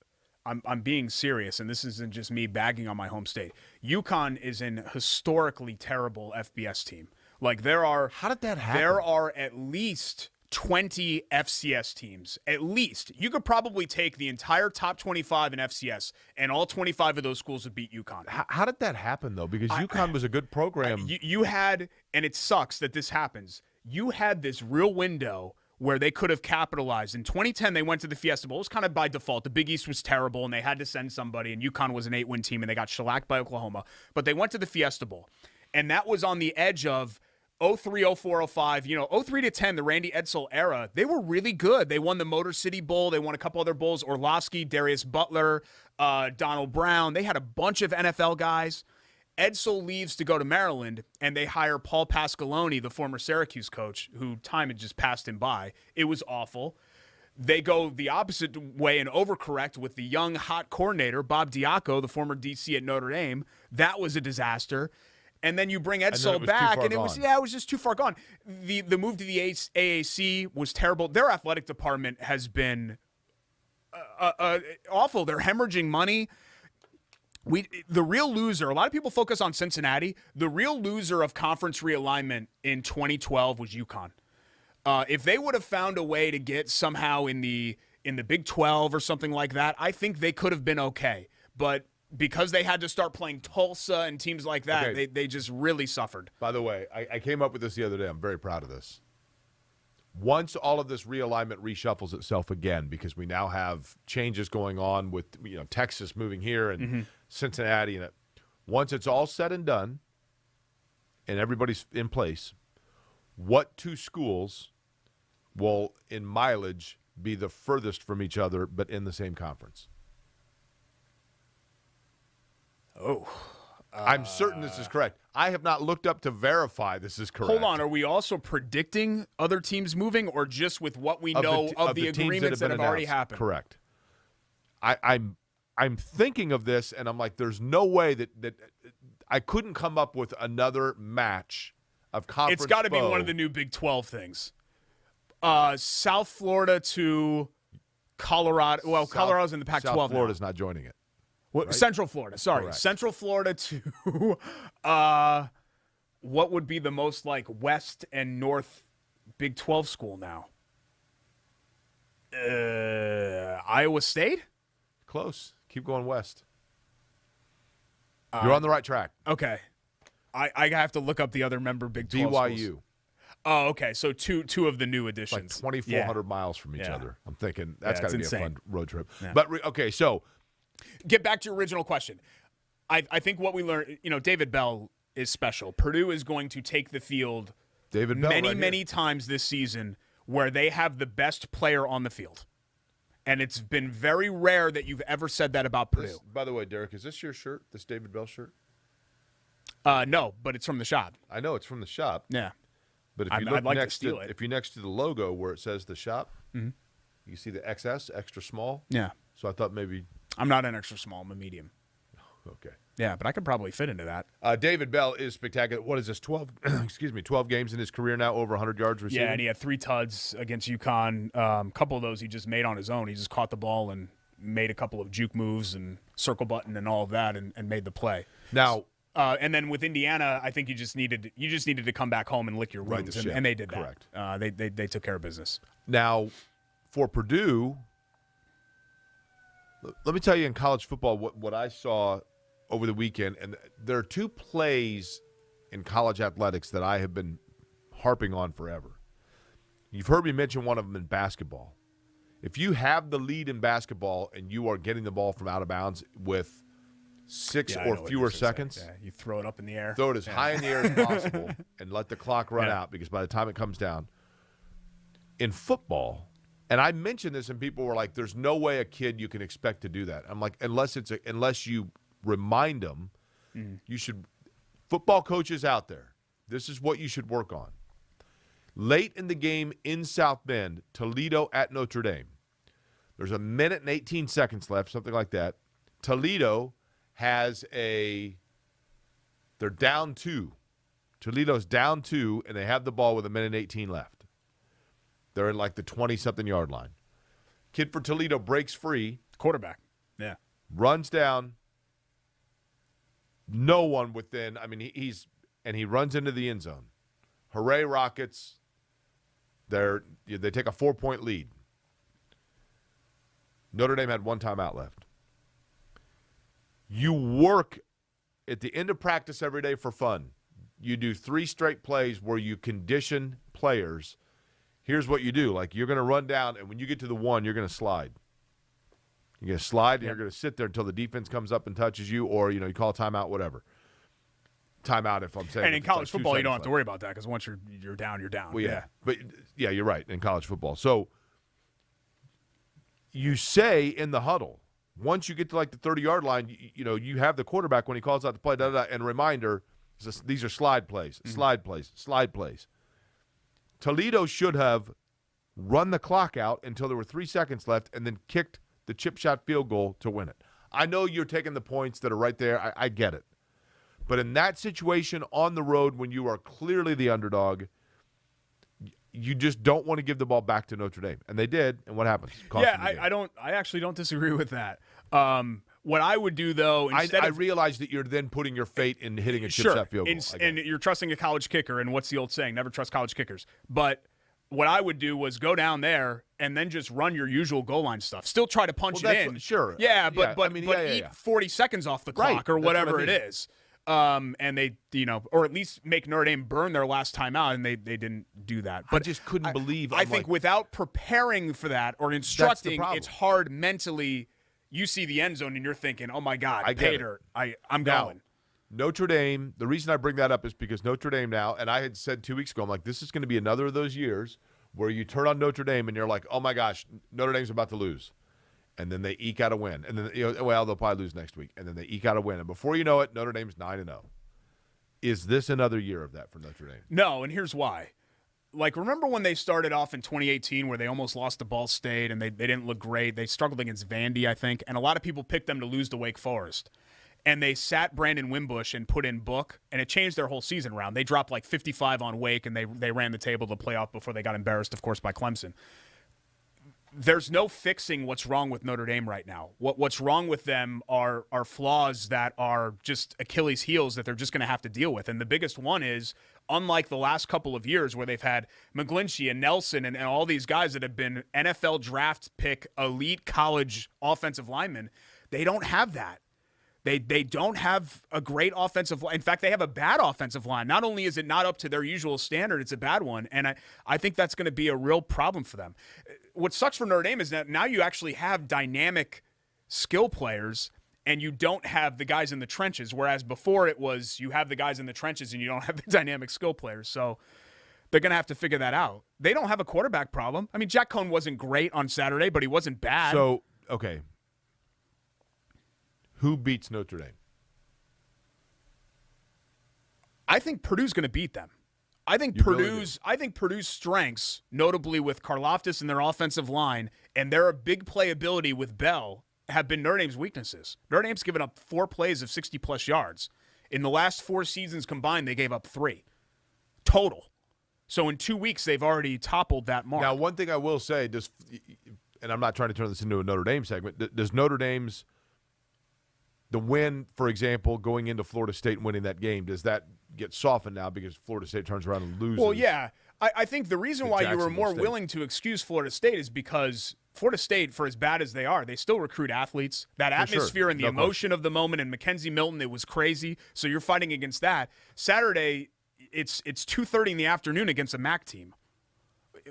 I'm being serious, and this isn't just me bagging on my home state. UConn is an historically terrible FBS team. Like, how did that happen? There are at least 20 FCS teams. At least. You could probably take the entire top 25 in FCS, and all 25 of those schools would beat UConn. How did that happen, though? Because UConn was a good program. You had, and it sucks that this happens, you had this real window where they could have capitalized. In 2010, they went to the Fiesta Bowl. It was kind of by default. The Big East was terrible, and they had to send somebody, and UConn was an 8-win team, and they got shellacked by Oklahoma. But they went to the Fiesta Bowl, and that was on the edge of 03, 04, 05. You know, 03 to 10, the Randy Edsall era, they were really good. They won the Motor City Bowl. They won a couple other bowls. Orlovsky, Darius Butler, Donald Brown. They had a bunch of NFL guys. Edsall leaves to go to Maryland, and they hire Paul Pasqualoni, the former Syracuse coach, who time had just passed him by. It was awful. They go the opposite way and overcorrect with the young, hot coordinator, Bob Diaco, the former DC at Notre Dame. That was a disaster. And then you bring Edsall back, and it was just too far gone. The move to the AAC was terrible. Their athletic department has been awful. They're hemorrhaging money. The real loser, a lot of people focus on Cincinnati. The real loser of conference realignment in 2012 was UConn. If they would have found a way to get somehow in the Big 12 or something like that, I think they could have been okay. But because they had to start playing Tulsa and teams like that, they just really suffered. By the way, I came up with this the other day. I'm very proud of this. Once all of this realignment reshuffles itself again, because we now have changes going on with Texas moving here and Cincinnati, and once it's all said and done and everybody's in place, what two schools will, in mileage, be the furthest from each other but in the same conference? I'm certain this is correct. I have not looked up to verify this is correct. Hold on. Are we also predicting other teams moving, or just with what we know of the agreements that have already happened? Correct. I'm thinking of this, and I'm like, there's no way that I couldn't come up with another match of conference. It's got to be one of the new Big 12 things. South Florida to Colorado. Well, Colorado's in the Pac-12 South Florida's now. not joining it. Right? Central Florida, sorry. Correct. Central Florida to what would be the most like West and North Big 12 school now? Iowa State? Close. Keep going west. You're on the right track. Okay. I have to look up the other member Big 12 BYU. Schools. Oh, okay. So two of the new additions. Like 2,400 miles from each other. I'm thinking that's got to be insane. a fun road trip. Yeah. But, okay, so. Get back to your original question. I think what we learned, David Bell is special. Purdue is going to take the field many times this season where they have the best player on the field. And it's been very rare that you've ever said that about Purdue. By the way, Derek, is this your shirt, this David Bell shirt? No, but it's from the shop. I know it's from the shop. Yeah. But if you look if you're next to the logo where it says the shop, you see the XS, extra small. Yeah. So I thought maybe. I'm not an extra small. I'm a medium. Okay. Yeah, but I could probably fit into that. David Bell is spectacular. What is this, 12 12 games in his career now, over 100 yards receiving? Yeah, and he had 3 tuds against UConn. A couple of those he just made on his own. He just caught the ball and made a couple of juke moves and circle button and all of that and made the play. Now, and then with Indiana, I think you just needed to come back home and lick your wounds, and they did that. Correct. They took care of business. Now, for Purdue, let me tell you in college football what I saw over the weekend, and there are 2 plays in college athletics that I have been harping on forever. You've heard me mention one of them in basketball. If you have the lead in basketball and you are getting the ball from out of bounds with 6 or fewer seconds, you throw it up in the air. Throw it as high in the air as possible and let the clock run out, because by the time it comes down. In football, and I mentioned this and people were like, there's no way a kid you can expect to do that. I'm like, unless you remind them, you should – football coaches out there, this is what you should work on. Late in the game in South Bend, Toledo at Notre Dame. There's 1 minute and 18 seconds left, something like that. Toledo has they're down 2. Toledo's down 2, and they have the ball with 1 minute and 18 left. They're in like the 20-something yard line. Kid for Toledo breaks free. Quarterback. Yeah. Runs down. No one within. I mean, he runs into the end zone. Hooray, Rockets. They take a 4-point lead. Notre Dame had 1 timeout left. You work at the end of practice every day for fun. You do 3 straight plays where you condition players. Here's what you do. Like, you're going to run down, and when you get to the 1, you're going to slide. You're going to slide, and you're going to sit there until the defense comes up and touches you, or, you call a timeout, whatever. Timeout, if I'm saying. And in college football, you don't have to worry about that, because once you're down, you're down. Well, yeah. But, yeah, you're right, in college football. So you say in the huddle, once you get to, like, the 30-yard line, you have the quarterback when he calls out the play, and reminder, these are slide plays, slide plays, slide plays. Toledo should have run the clock out until there were 3 seconds left and then kicked the chip shot field goal to win it. I know you're taking the points that are right there. I get it. But in that situation on the road, when you are clearly the underdog, you just don't want to give the ball back to Notre Dame. And they did, and what happens? I actually don't disagree with that. What I would do, though, I realize that you're then putting your fate in hitting a chip shot field goal. And you're trusting a college kicker, and what's the old saying? Never trust college kickers. But what I would do was go down there and then just run your usual goal line stuff. Still try to punch it in. Sure. Yeah, but eat 40 seconds off the clock or whatever it is. And they, or at least make Notre Dame burn their last timeout, and they didn't do that. But I just couldn't believe. I think without preparing for that or instructing, it's hard mentally. You see the end zone and you're thinking, oh, my God, Pater, I'm going. Notre Dame, the reason I bring that up is because Notre Dame now, and I had said 2 weeks ago, I'm like, this is going to be another of those years where you turn on Notre Dame and you're like, oh, my gosh, Notre Dame's about to lose. And then they eke out a win. And then, they'll probably lose next week. And then they eke out a win. And before you know it, Notre Dame's 9-0. Is this another year of that for Notre Dame? No, and here's why. Like, remember when they started off in 2018 where they almost lost to Ball State and they didn't look great? They struggled against Vandy, I think, and a lot of people picked them to lose to Wake Forest. And they sat Brandon Wimbush and put in Book, and it changed their whole season round. They dropped like 55 on Wake, and they ran the table to playoff before they got embarrassed, of course, by Clemson. There's no fixing what's wrong with Notre Dame right now. What's wrong with them are flaws that are just Achilles' heels that they're just going to have to deal with. And the biggest one is, unlike the last couple of years where they've had McGlinchey and Nelson and all these guys that have been NFL draft pick elite college offensive linemen, they don't have that. They don't have a great offensive line. In fact, they have a bad offensive line. Not only is it not up to their usual standard, it's a bad one. And I think that's going to be a real problem for them. What sucks for Notre Dame is that now you actually have dynamic skill players and you don't have the guys in the trenches, whereas before it was you have the guys in the trenches and you don't have the dynamic skill players. So they're going to have to figure that out. They don't have a quarterback problem. I mean, Jack Cohn wasn't great on Saturday, but he wasn't bad. So, okay. Who beats Notre Dame? I think Purdue's going to beat them. I think Purdue's strengths, notably with Karlaftis and their offensive line, and their big playability with Bell, have been Notre Dame's weaknesses. Notre Dame's given up 4 plays of 60-plus yards. In the last 4 seasons combined, they gave up 3 total. So in 2 weeks, they've already toppled that mark. Now, one thing I will say, and I'm not trying to turn this into a Notre Dame segment, does Notre Dame's the win, for example, going into Florida State and winning that game, does that get softened now because Florida State turns around and loses? Well, yeah. I think the reason why you were more willing to excuse Florida State is because Florida State, for as bad as they are, they still recruit athletes. That atmosphere and the emotion of the moment, and Mackenzie Milton, it was crazy. So you're fighting against that. Saturday, it's 2:30 in the afternoon against a MAC team.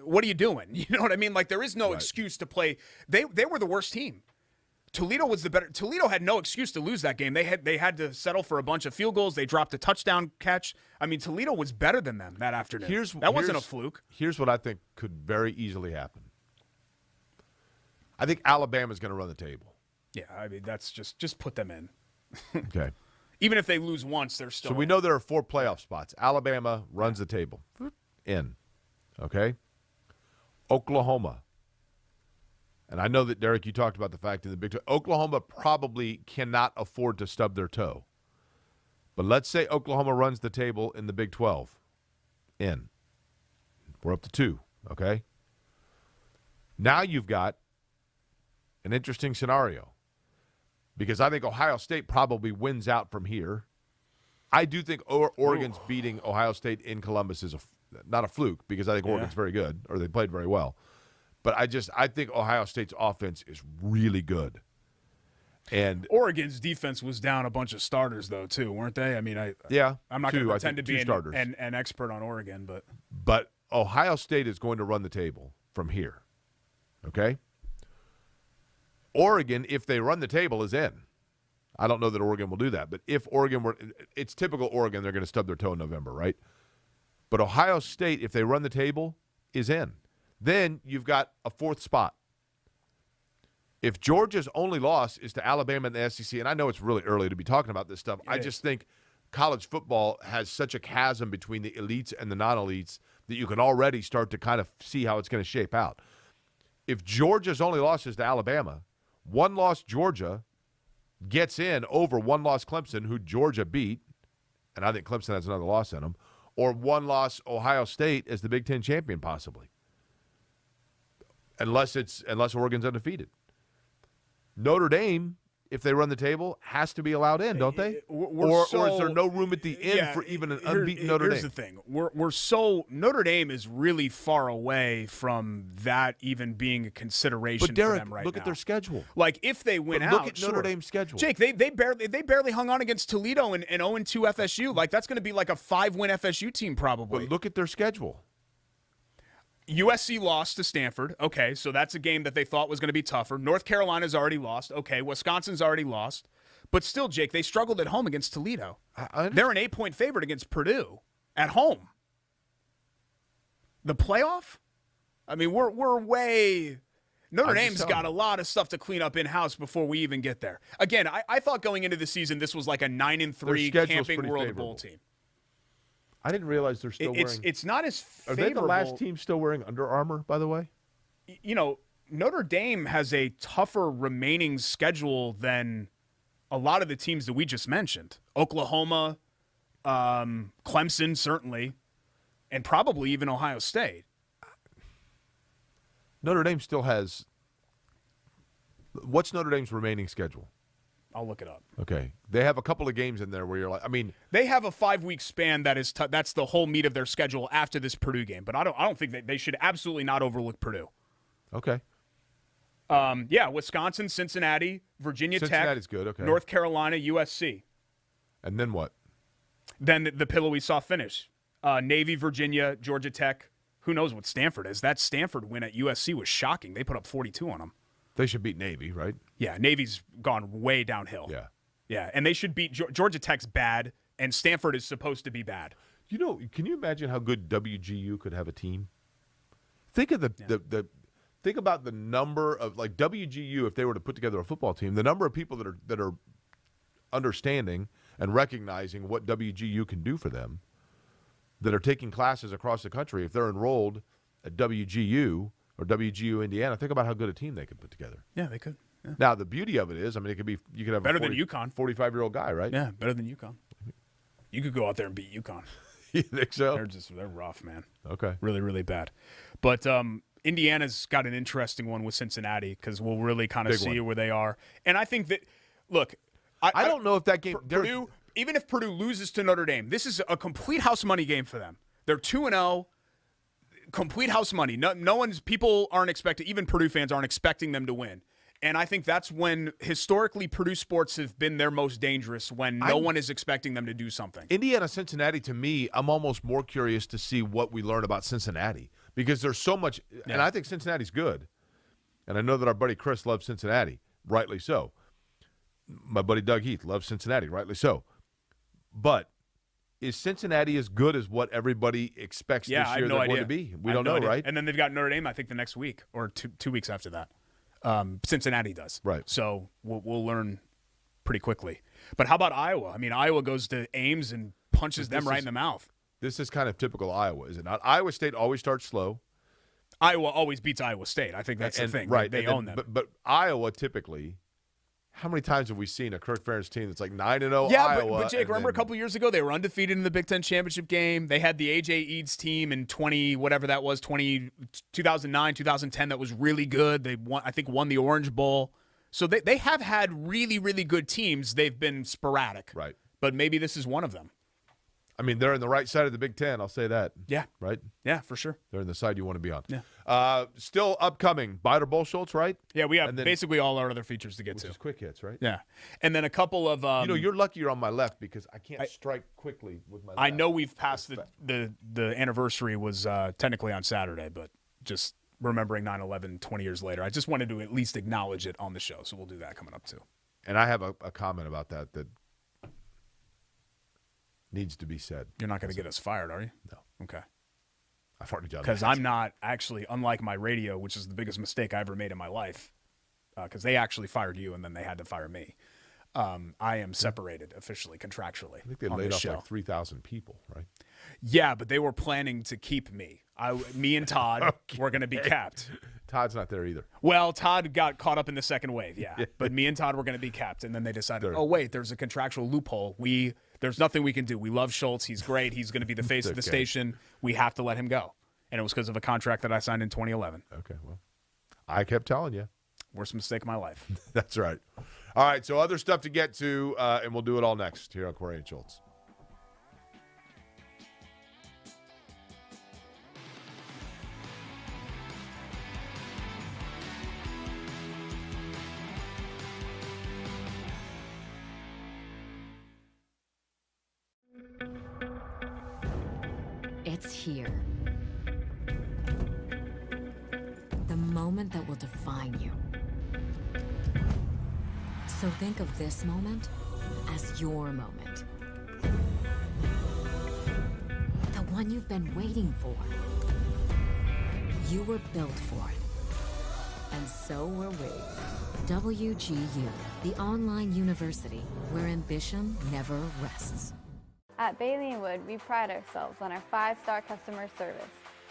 what are you doing? You know what I mean? Like, there is no excuse to play. They were the worst team. Toledo was the better. Toledo had no excuse to lose that game. They had to settle for a bunch of field goals. They dropped a touchdown catch. I mean, Toledo was better than them that afternoon. That wasn't a fluke. Here's what I think could very easily happen. I think Alabama's going to run the table. Yeah, I mean, that's just put them in. Okay. Even if they lose once, they're still So we know there are 4 playoff spots. Alabama runs the table. In. Okay? Oklahoma. And I know that, Derek, you talked about the fact in the Big 12. Oklahoma probably cannot afford to stub their toe. But let's say Oklahoma runs the table in the Big 12. In. We're up to 2. Okay? Now you've got an interesting scenario. Because I think Ohio State probably wins out from here. I do think Oregon's beating Ohio State in Columbus is not a fluke, because I think Oregon's very good, or they played very well. But I think Ohio State's offense is really good. And Oregon's defense was down a bunch of starters, though, too, weren't they? I mean, I'm not going to pretend to be an expert on Oregon. But Ohio State is going to run the table from here. Okay? Oregon, if they run the table, is in. I don't know that Oregon will do that. But if Oregon were – it's typical Oregon. They're going to stub their toe in November, right? But Ohio State, if they run the table, is in. Then you've got a 4th spot. If Georgia's only loss is to Alabama and the SEC, and I know it's really early to be talking about this stuff, I just think college football has such a chasm between the elites and the non-elites that you can already start to kind of see how it's going to shape out. If Georgia's only loss is to Alabama, 1-loss Georgia gets in over 1-loss Clemson, who Georgia beat, and I think Clemson has another loss in them, or 1-loss Ohio State as the Big Ten champion possibly. Unless Oregon's undefeated. Notre Dame, if they run the table, has to be allowed in, don't they? Or is there no room at the end for even an unbeaten Notre Dame? Here's the thing. Notre Dame is really far away from that even being a consideration but Derek, for them right now. look at their schedule. Like, if they win out, look at Notre Dame's schedule. Jake, they barely hung on against Toledo and 0-2 FSU. Like, that's going to be like a 5-win FSU team probably. But look at their schedule. USC lost to Stanford. Okay, so that's a game that they thought was going to be tougher. North Carolina's already lost. Okay, Wisconsin's already lost. But still, Jake, they struggled at home against Toledo. They're an 8-point favorite against Purdue at home. The playoff? I mean, we're way – Notre Dame's got a lot of stuff to clean up in-house before we even get there. Again, I thought going into the season this was like a 9-3 Camping World Bowl team. I didn't realize they're still wearing. It's not as favorable. Are they the last team still wearing Under Armour, by the way? You know, Notre Dame has a tougher remaining schedule than a lot of the teams that we just mentioned. Oklahoma, Clemson, certainly, and probably even Ohio State. Notre Dame still has. What's Notre Dame's remaining schedule? I'll look it up. Okay. They have a couple of games in there where you're like, I mean. They have a 5-week span that is that's the whole meat of their schedule after this Purdue game. But I don't think that they should absolutely not overlook Purdue. Okay. Yeah, Wisconsin, Cincinnati, Virginia Cincinnati's Tech. Good, okay. North Carolina, USC. And then what? Then the pillow we saw finish. Navy, Virginia, Georgia Tech. Who knows what Stanford is? That Stanford win at USC was shocking. They put up 42 on them. They should beat Navy, right? Yeah, Navy's gone way downhill. Yeah. Yeah, and they should beat Georgia Tech's bad, and Stanford is supposed to be bad. You know, can you imagine how good WGU could have a team? Think of think about the number of, like, WGU, if they were to put together a football team, the number of people that are understanding and recognizing what WGU can do for them, that are taking classes across the country, if they're enrolled at WGU or WGU Indiana, think about how good a team they could put together. Yeah, they could. Yeah. Now, the beauty of it is, I mean, you could have better than UConn. 45-year-old guy, right? Yeah, better than UConn. You could go out there and beat UConn. You think so? They're rough, man. Okay. Really, really bad. But Indiana's got an interesting one with Cincinnati because we'll really kind of see where they are. And I think that, look, I don't know if that game Purdue, even if Purdue loses to Notre Dame, this is a complete house money game for them. They're 2-0. Complete house money. People aren't expecting, even Purdue fans aren't expecting them to win. And I think that's when historically Purdue sports have been their most dangerous, when no one is expecting them to do something. Indiana, Cincinnati, to me, I'm almost more curious to see what we learn about Cincinnati, because there's so much, and I think Cincinnati's good. And I know that our buddy Chris loves Cincinnati, rightly so. My buddy Doug Heath loves Cincinnati, rightly so. But is Cincinnati as good as what everybody expects this year they're going to be? We don't know, right? And then they've got Notre Dame, I think, the next week or two weeks after that. Cincinnati does. Right. So we'll learn pretty quickly. But how about Iowa? I mean, Iowa goes to Ames and punches them right in the mouth. This is kind of typical Iowa, is it not? Iowa State always starts slow. Iowa always beats Iowa State. I think that's the thing. Right. They own them. But Iowa typically, how many times have we seen a Kirk Ferentz team that's like 9-0 yeah, Iowa? but Jake, remember a couple years ago they were undefeated in the Big Ten championship game. They had the A.J. Eads team in 2009, 2010 that was really good. They won the Orange Bowl. So they have had really, really good teams. They've been sporadic. Right. But maybe this is one of them. I mean, they're in the right side of the Big Ten, I'll say that. Yeah. Right? Yeah, for sure. They're in the side you want to be on. Yeah. Still upcoming, Biter Bull Schultz, right? Yeah, we have basically all our other features to get to. Which is quick hits, right? Yeah. And then a couple of you're lucky you're on my left because I can't strike quickly with my left. I know we've passed the anniversary was technically on Saturday, but just remembering 9/11 20 years later, I just wanted to at least acknowledge it on the show, so we'll do that coming up too. And I have a comment about that needs to be said. You're not going to get us fired, are you? No. Okay. I've already done that. Because I'm not actually, unlike my radio, which is the biggest mistake I ever made in my life, because they actually fired you and then they had to fire me. I am separated officially, contractually. I think they laid off like 3,000 people, right? Yeah, but they were planning to keep me. Me and Todd were going to be capped. Todd's not there either. Well, Todd got caught up in the second wave, yeah. But me and Todd were going to be capped, and then they decided, oh, wait, there's a contractual loophole. There's nothing we can do. We love Schultz. He's great. He's going to be the face of the station. We have to let him go. And it was because of a contract that I signed in 2011. Okay, well, I kept telling you. Worst mistake of my life. That's right. All right, so other stuff to get to, and we'll do it all next here on Corey and Schultz. It's here. The moment that will define you. So think of this moment as your moment. The one you've been waiting for. You were built for it. And so were we. WGU, the online university where ambition never rests. At Bailey & Wood, we pride ourselves on our 5-star customer service.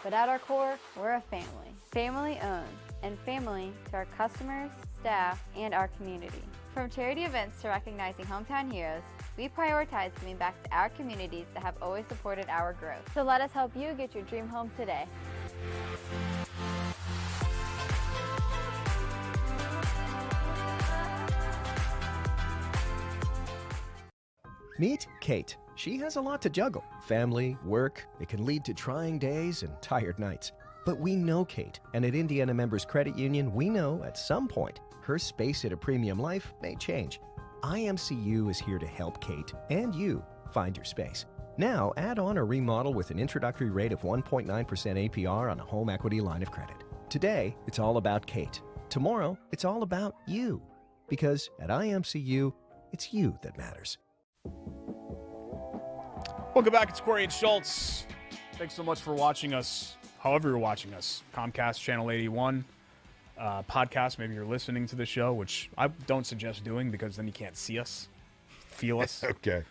But at our core, we're a family. Family owned, and family to our customers, staff, and our community. From charity events to recognizing hometown heroes, we prioritize giving back to our communities that have always supported our growth. So let us help you get your dream home today. Meet Kate. She has a lot to juggle. Family, work, it can lead to trying days and tired nights. But we know Kate, and at Indiana Members Credit Union, we know at some point her space at a premium life may change. IMCU is here to help Kate and you find your space. Now, add on or remodel with an introductory rate of 1.9% APR on a home equity line of credit. Today, it's all about Kate. Tomorrow, it's all about you. Because at IMCU, it's you that matters. Welcome back. It's Corey and Schultz. Thanks so much for watching us, however you're watching us. Comcast Channel 81, podcast. Maybe you're listening to the show, which I don't suggest doing because then you can't see us, feel us. Okay.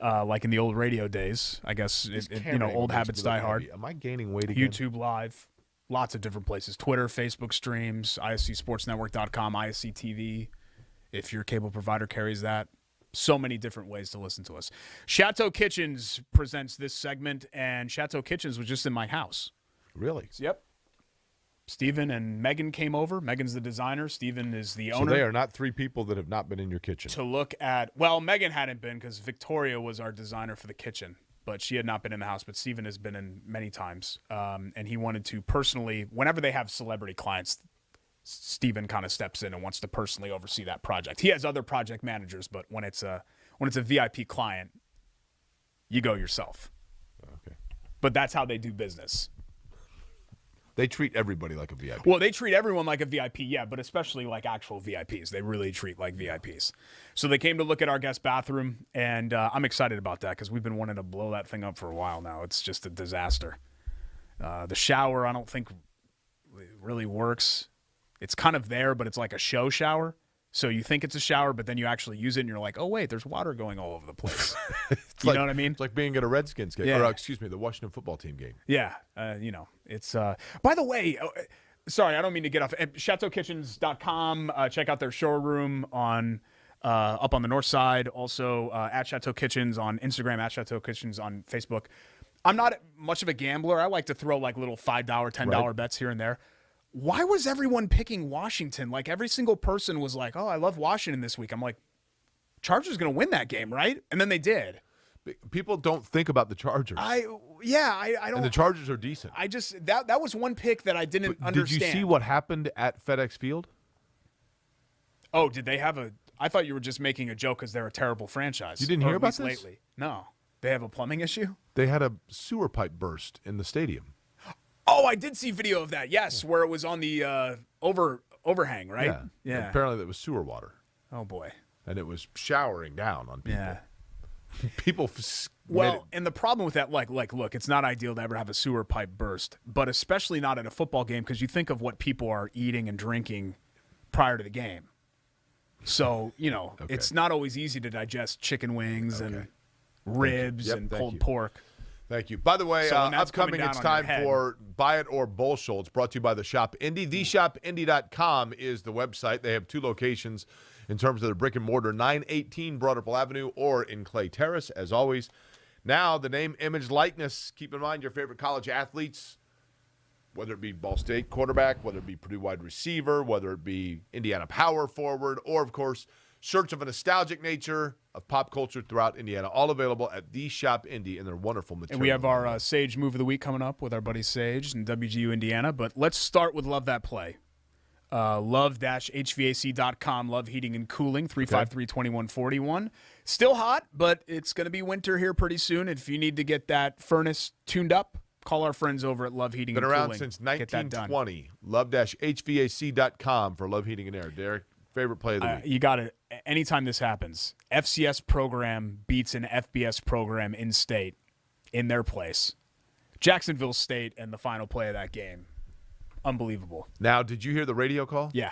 Like in the old radio days, I guess, old habits die hard. Am I gaining weight again? YouTube Live, lots of different places. Twitter, Facebook streams, ISCSportsNetwork.com, ISC TV, if your cable provider carries that. So many different ways to listen to us. Chateau Kitchens presents this segment, and Chateau Kitchens was just in my house. Really? Yep. Stephen and Megan came over. Megan's the designer. Stephen is the owner. So they are not three people that have not been in your kitchen. To look at, well, Megan hadn't been because Victoria was our designer for the kitchen, but she had not been in the house, but Stephen has been in many times. And he wanted to personally, whenever they have celebrity clients, Stephen kind of steps in and wants to personally oversee that project. He has other project managers, but when it's a VIP client, you go yourself. Okay. But that's how they do business. They treat everybody like a VIP. Well, they treat everyone like a VIP, yeah, but especially like actual VIPs. They really treat like VIPs. So they came to look at our guest bathroom, and I'm excited about that because we've been wanting to blow that thing up for a while now. It's just a disaster. The shower, I don't think really works. It's kind of there, but it's like a show shower. So you think it's a shower, but then you actually use it, and you're like, oh, wait, there's water going all over the place. You know what I mean? It's like being at a Redskins game. Yeah. Or, excuse me, the Washington football team game. Yeah. It's by the way, sorry, I don't mean to get off. At ChateauKitchens.com, check out their showroom on up on the north side. Also at Chateau Kitchens on Instagram, at Chateau Kitchens on Facebook. I'm not much of a gambler. I like to throw like little $5, $10 bets here and there. Why was everyone picking Washington? Like every single person was like, oh, I love Washington this week. I'm like, Chargers going to win that game, right? And then they did. People don't think about the Chargers. I don't. And the Chargers are decent. I just that was one pick that I didn't understand. Did you see what happened at FedEx Field? Oh, did they have a? I thought you were just making a joke because they're a terrible franchise. You didn't hear about this lately? No, they have a plumbing issue. They had a sewer pipe burst in the stadium. Oh, I did see video of that. Yes, where it was on the overhang, right? Yeah. Apparently, that was sewer water. Oh boy. And it was showering down on people. Yeah. People. Well, and the problem with that, like, look, it's not ideal to ever have a sewer pipe burst, but especially not at a football game because you think of what people are eating and drinking prior to the game. So, It's not always easy to digest chicken wings and ribs and pulled pork. Thank you. By the way, So upcoming, it's time for Buy It or Bullshit. It's brought to you by the Shop Indy. TheShopIndy.com is the website. They have 2 locations in terms of their brick and mortar, 918 Broad Ripple Avenue or in Clay Terrace, as always. Now, the name, image, likeness. Keep in mind your favorite college athletes, whether it be Ball State quarterback, whether it be Purdue wide receiver, whether it be Indiana power forward, or, of course, shirts of a nostalgic nature of pop culture throughout Indiana, all available at The Shop Indy in their wonderful material. And we have our Sage Move of the Week coming up with our buddy Sage in WGU Indiana. But let's start with Love That Play. Love-HVAC.com, Love Heating and Cooling, 353-2141. Still hot, but it's going to be winter here pretty soon. If you need to get that furnace tuned up, call our friends over at Love Heating and Cooling. Been around since 1920. Love-HVAC.com for Love Heating and Air. Derek, favorite play of the week. You got it. Anytime this happens, FCS program beats an FBS program in state in their place. Jacksonville State and the final play of that game. Unbelievable. Now, did you hear the radio call? Yeah.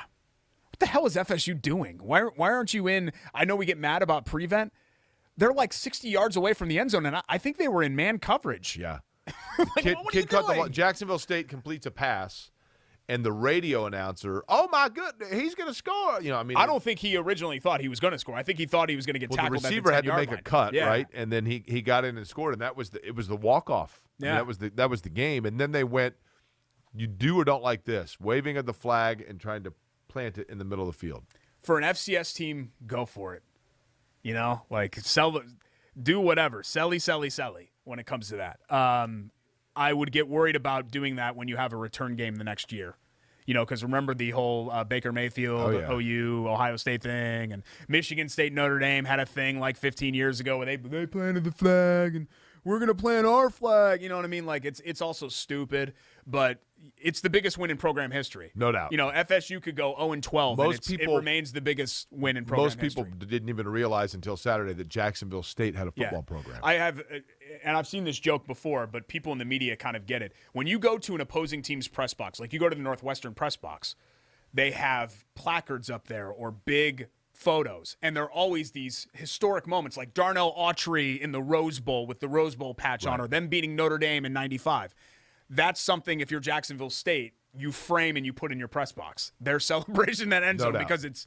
What the hell is FSU doing? Why aren't you in? I know we get mad about prevent. They're like 60 yards away from the end zone, and I think they were in man coverage. Yeah. Like, what are you doing? Jacksonville State completes a pass, and the radio announcer, oh, my goodness, he's going to score. I don't think he originally thought he was going to score. I think he thought he was going to get tackled. The receiver had to make a cut, yeah. right? And then he got in and scored, and it was the walk-off. Yeah. That was the game. And then they went, you do or don't like this, waving at the flag and trying to plant it in the middle of the field. For an FCS team, go for it. Do whatever. Selly when it comes to that. I would get worried about doing that when you have a return game the next year. Because remember the whole Baker Mayfield, OU, Ohio State thing, and Michigan State, Notre Dame had a thing like 15 years ago where they planted the flag and we're going to plant our flag. You know what I mean? Like, it's also stupid, but it's the biggest win in program history. No doubt. FSU could go 0-12, and it remains the biggest win in program history. Most people didn't even realize until Saturday that Jacksonville State had a football program. I've seen this joke before, but people in the media kind of get it. When you go to an opposing team's press box, like you go to the Northwestern press box, they have placards up there or big photos, and there are always these historic moments like Darnell Autry in the Rose Bowl with the Rose Bowl patch on, or them beating Notre Dame in 95. That's something, if you're Jacksonville State, you frame and you put in your press box. Their celebration that end zone, because it's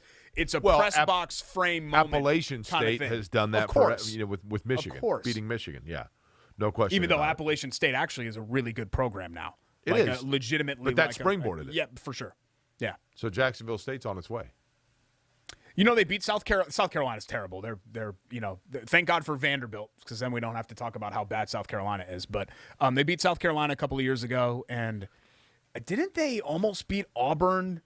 a press box frame moment. Appalachian State has done that with Michigan, beating Michigan. Yeah, no question. Even though Appalachian State actually is a really good program now. It is. Legitimately. But that springboarded it. Yeah, for sure. Yeah. So Jacksonville State's on its way. They beat South Carolina. South Carolina's terrible. They're thank God for Vanderbilt, because then we don't have to talk about how bad South Carolina is. But they beat South Carolina a couple of years ago, and didn't they almost beat Auburn?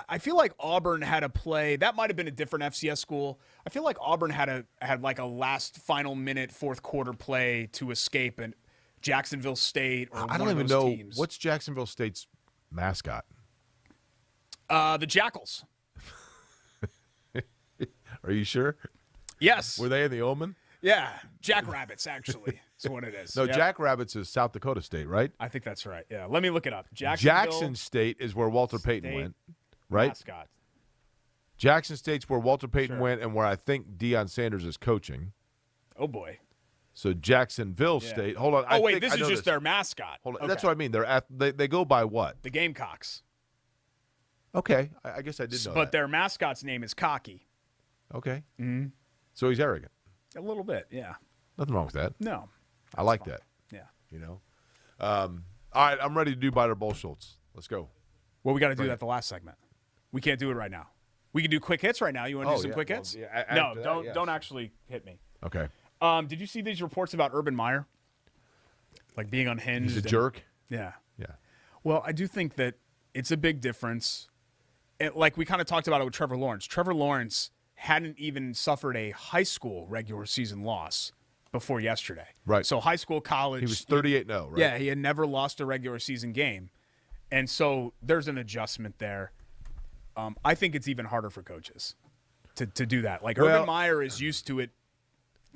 I feel like Auburn had a play that might have been a different FCS school. I feel like Auburn had like a last final minute fourth quarter play to escape, and Jacksonville State or I don't even know teams. What's Jacksonville State's mascot? The Jackals. Are you sure? Yes. Were they in the Omen? Yeah. Jackrabbits, actually, is what it is. No, Yep. Jackrabbits is South Dakota State, right? I think that's right. Yeah. Let me look it up. Jackson State is where Walter Payton State went, right? Mascot. Jackson State's where Walter Payton Sure. went and where I think Deion Sanders is coaching. Oh, boy. So Jacksonville Yeah. State. Hold on. Oh, wait, think this I is know just their mascot. Hold on. Okay. That's what I mean. They go by what? The Gamecocks. Okay. I guess I did know But that. their mascot's name is Cocky. Okay. Mm-hmm. So he's arrogant. A little bit, yeah. Nothing wrong with that. No. I like that. Yeah. You know. All right. I'm ready to do Biter Bull Schultz. Let's go. Well, we got to do Bring that it. the last segment. We can't do it right now. We can do quick hits right now. You want to do some quick hits? Well, no, after that, don't yes. don't actually hit me. Okay. Did you see these reports about Urban Meyer? Like being unhinged. He's a and- jerk. Yeah. Yeah. Well, I do think that it's a big difference. Like we kind of talked about it with Trevor Lawrence. Trevor Lawrence hadn't even suffered a high school regular season loss before yesterday. Right. So high school, college. He was 38-0, right? Yeah, he had never lost a regular season game. And so there's an adjustment there. I think it's even harder for coaches to do that. Like Urban Meyer is used to it,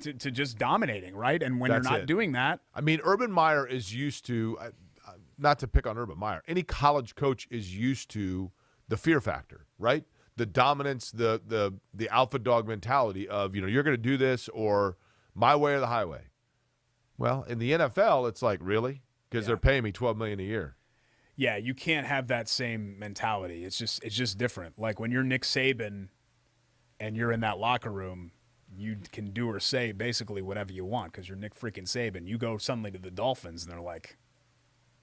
to just dominating, right? And when you're That's not it. doing that. I mean, Urban Meyer is used to, not to pick on Urban Meyer, any college coach is used to the fear factor, right? The dominance, the alpha dog mentality of, you're going to do this or my way or the highway. Well, in the NFL, it's like, really? Because they're paying me $12 million a year. Yeah, you can't have that same mentality. It's just different. Like when you're Nick Saban and you're in that locker room, you can do or say basically whatever you want because you're Nick freaking Saban. You go suddenly to the Dolphins and they're like,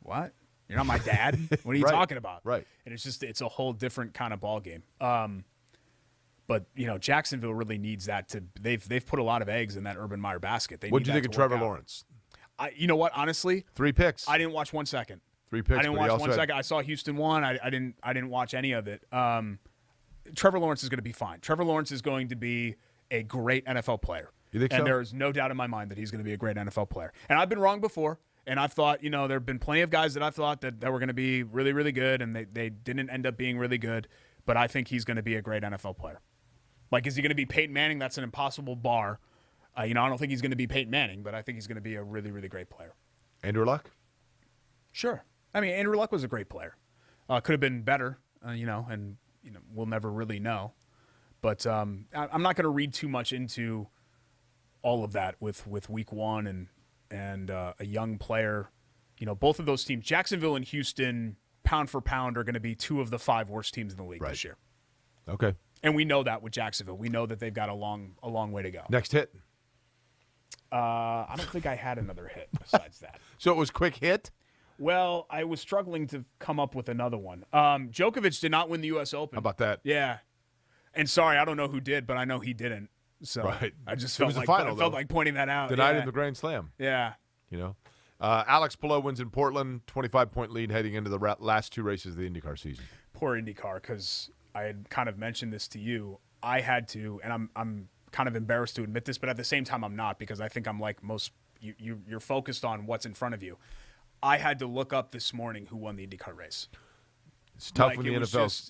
what? You're not my dad? What are you Right. talking about? Right. And it's a whole different kind of ball game. But Jacksonville really needs that to. They've put a lot of eggs in that Urban Meyer basket. What did you think of Trevor Lawrence? You know what? Honestly, 3 picks. I didn't watch 1 second. 3 picks. I didn't but he watch also 1 had- second. I saw Houston won. I didn't watch any of it. Trevor Lawrence is going to be fine. Trevor Lawrence is going to be a great NFL player. You think and so? there is no doubt in my mind that he's going to be a great NFL player. And I've been wrong before. And I've thought, there have been plenty of guys that I've thought that were going to be really, really good, and they didn't end up being really good. But I think he's going to be a great NFL player. Like, is he going to be Peyton Manning? That's an impossible bar. I don't think he's going to be Peyton Manning, but I think he's going to be a really, really great player. Andrew Luck? Sure. I mean, Andrew Luck was a great player. Could have been better, and we'll never really know. But I'm not going to read too much into all of that with week one and a young player. Both of those teams, Jacksonville and Houston, pound for pound, are going to be 2 of the 5 worst teams in the league this year. Okay. And we know that with Jacksonville. We know that they've got a long way to go. Next hit. I don't think I had another hit besides that. So it was quick hit? Well, I was struggling to come up with another one. Djokovic did not win the U.S. Open. How about that? Yeah. And sorry, I don't know who did, but I know he didn't. So Right. I just It felt was the like final, I felt though. like pointing that out. Denied yeah. him the Grand Slam. Yeah. Alex Palou wins in Portland, 25-point lead heading into the last 2 races of the IndyCar season. Poor IndyCar, because I had kind of mentioned this to you. I had to, and I'm kind of embarrassed to admit this, but at the same time I'm not, because I think I'm like most. You're focused on what's in front of you. I had to look up this morning who won the IndyCar race. It's tough Like, when the it was NFL's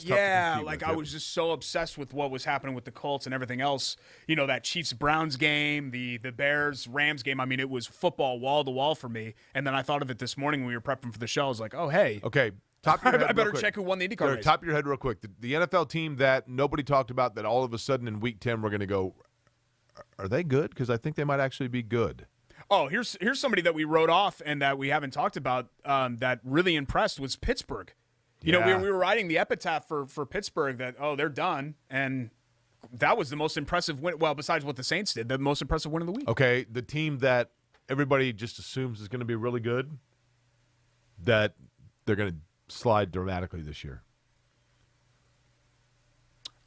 just- tough Yeah, to compete like with. I Yep. was just so obsessed with what was happening with the Colts and everything else. That Chiefs-Browns game, the Bears-Rams game. I mean, it was football wall to wall for me. And then I thought of it this morning when we were prepping for the show. I was like, oh, hey. Okay, top of your head I real better quick. check who won the IndyCar There, race. top of your head real quick. The NFL team that nobody talked about that all of a sudden in Week 10 we're going to go, are they good? Because I think they might actually be good. Oh, here's somebody that we wrote off and that we haven't talked about that really impressed was Pittsburgh. We were writing the epitaph for Pittsburgh that, they're done. And that was the most impressive win. Well, besides what the Saints did, the most impressive win of the week. Okay, the team that everybody just assumes is going to be really good, that they're going to slide dramatically this year.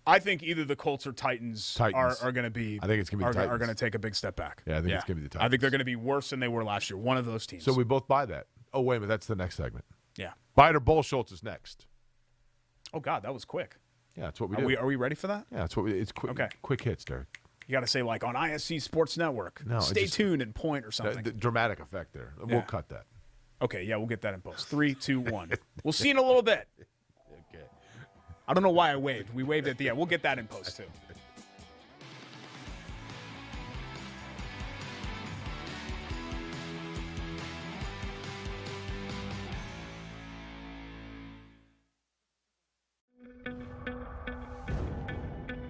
I think either the Colts or Titans. Are going to be. I think it's going to be Titans. Are going to take a big step back. Yeah, I think it's going to be the Titans. I think they're going to be worse than they were last year. One of those teams. So we both buy that. Oh, wait a minute. That's the next segment. Yeah. Biter Bull Schultz is next. Oh God, that was quick. Yeah, that's what we do. Are we ready for that? Yeah, that's what it's quick. Okay. Quick hits, Derek. You got to say like on ISC Sports Network. No, Stay tuned and point or something. The dramatic effect there. We'll cut that. Okay, yeah, we'll get that in post. 3, 2, 1. We'll see in a little bit. Okay. I don't know why I waved. We waved at the end. We'll get that in post, too.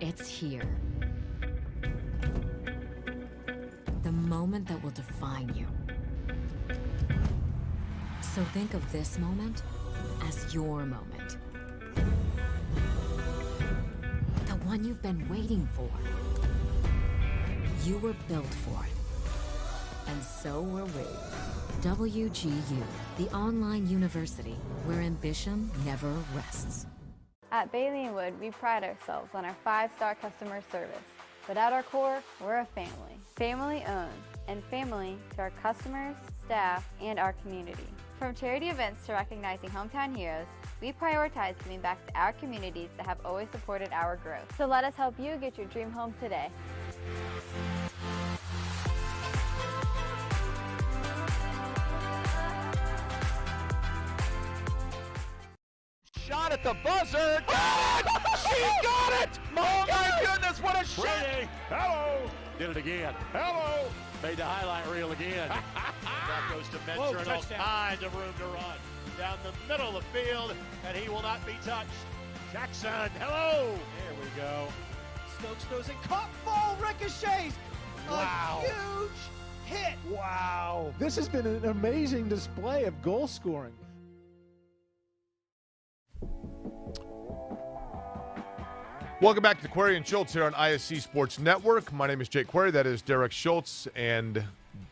It's here. The moment that will define you. So think of this moment as your moment. The one you've been waiting for. You were built for it. And so were we. WGU, the online university where ambition never rests. At Bailey & Wood, we pride ourselves on our 5-star customer service. But at our core, we're a family. Family owned, and family to our customers, staff, and our community. From charity events to recognizing hometown heroes, we prioritize giving back to our communities that have always supported our growth. So let us help you get your dream home today. Shot at the buzzer. She got it! Oh my goodness, what a shot! Brady, hello! Did it again. Hello! Made the highlight reel again. That goes to Mentor and all kinds of room to run. Down the middle of the field, and he will not be touched. Jackson, hello! There we go. Stokes throws it, caught, ball ricochets. Wow. A huge hit. Wow. This has been an amazing display of goal scoring. Welcome back to Query and Schultz here on ISC Sports Network. My name is Jake Query. That is Derek Schultz. And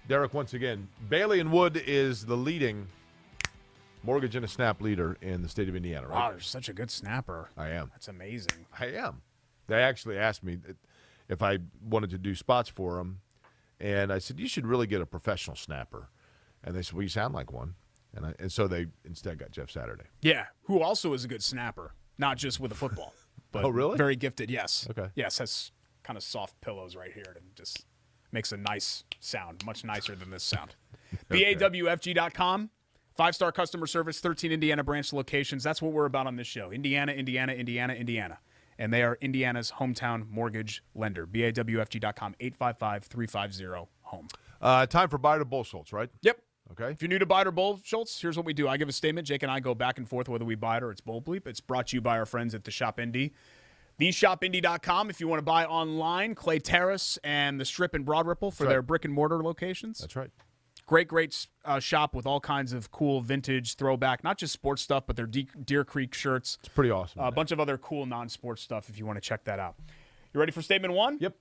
Derek, once again, Bailey & Wood is the leading mortgage and a snap leader in the state of Indiana, right? Wow, you're such a good snapper. I am. That's amazing. I am. They actually asked me if I wanted to do spots for them. And I said, you should really get a professional snapper. And they said, well, you sound like one. And so they instead got Jeff Saturday. Yeah, who also is a good snapper, not just with a football. But oh, really? Very gifted, yes. Okay. Yes, has kind of soft pillows right here and just makes a nice sound, much nicer than this sound. Okay. BAWFG.com, 5-star customer service, 13 Indiana branch locations. That's what we're about on this show. Indiana, Indiana, Indiana, Indiana. And they are Indiana's hometown mortgage lender. BAWFG.com, 855-350-HOME. Time for Buyer to Bull Schultz, right? Yep. Okay. If you're new to Buy it or Bull, Schultz, here's what we do. I give a statement. Jake and I go back and forth whether we buy it or it's Bull Bleep. It's brought to you by our friends at the Shop Indy. TheShopIndy.com if you want to buy online. Clay Terrace and the Strip in Broad Ripple for their brick-and-mortar locations. That's right. Great shop with all kinds of cool vintage throwback, not just sports stuff, but their Deer Creek shirts. It's pretty awesome. A bunch of other cool non-sports stuff if you want to check that out. You ready for statement one? Yep.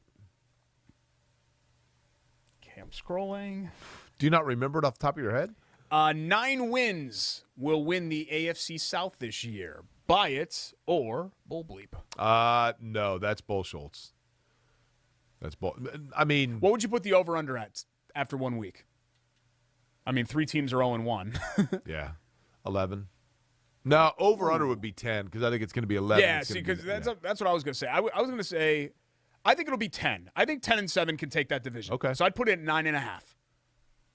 Okay, I'm scrolling. Do you not remember it off the top of your head? 9 wins will win the AFC South this year. Buy it or Bull Bleep. No, that's Bull Schultz. That's Bull. I mean, What would you put the over-under at after 1 week? I mean, 3 teams are 0-1. yeah, 11. No, over-under would be 10 because I think it's going to be 11. Yeah, see, because that's what I was going to say. I was going to say, I think it'll be 10. I think 10-7 can take that division. Okay. So I'd put it at 9.5.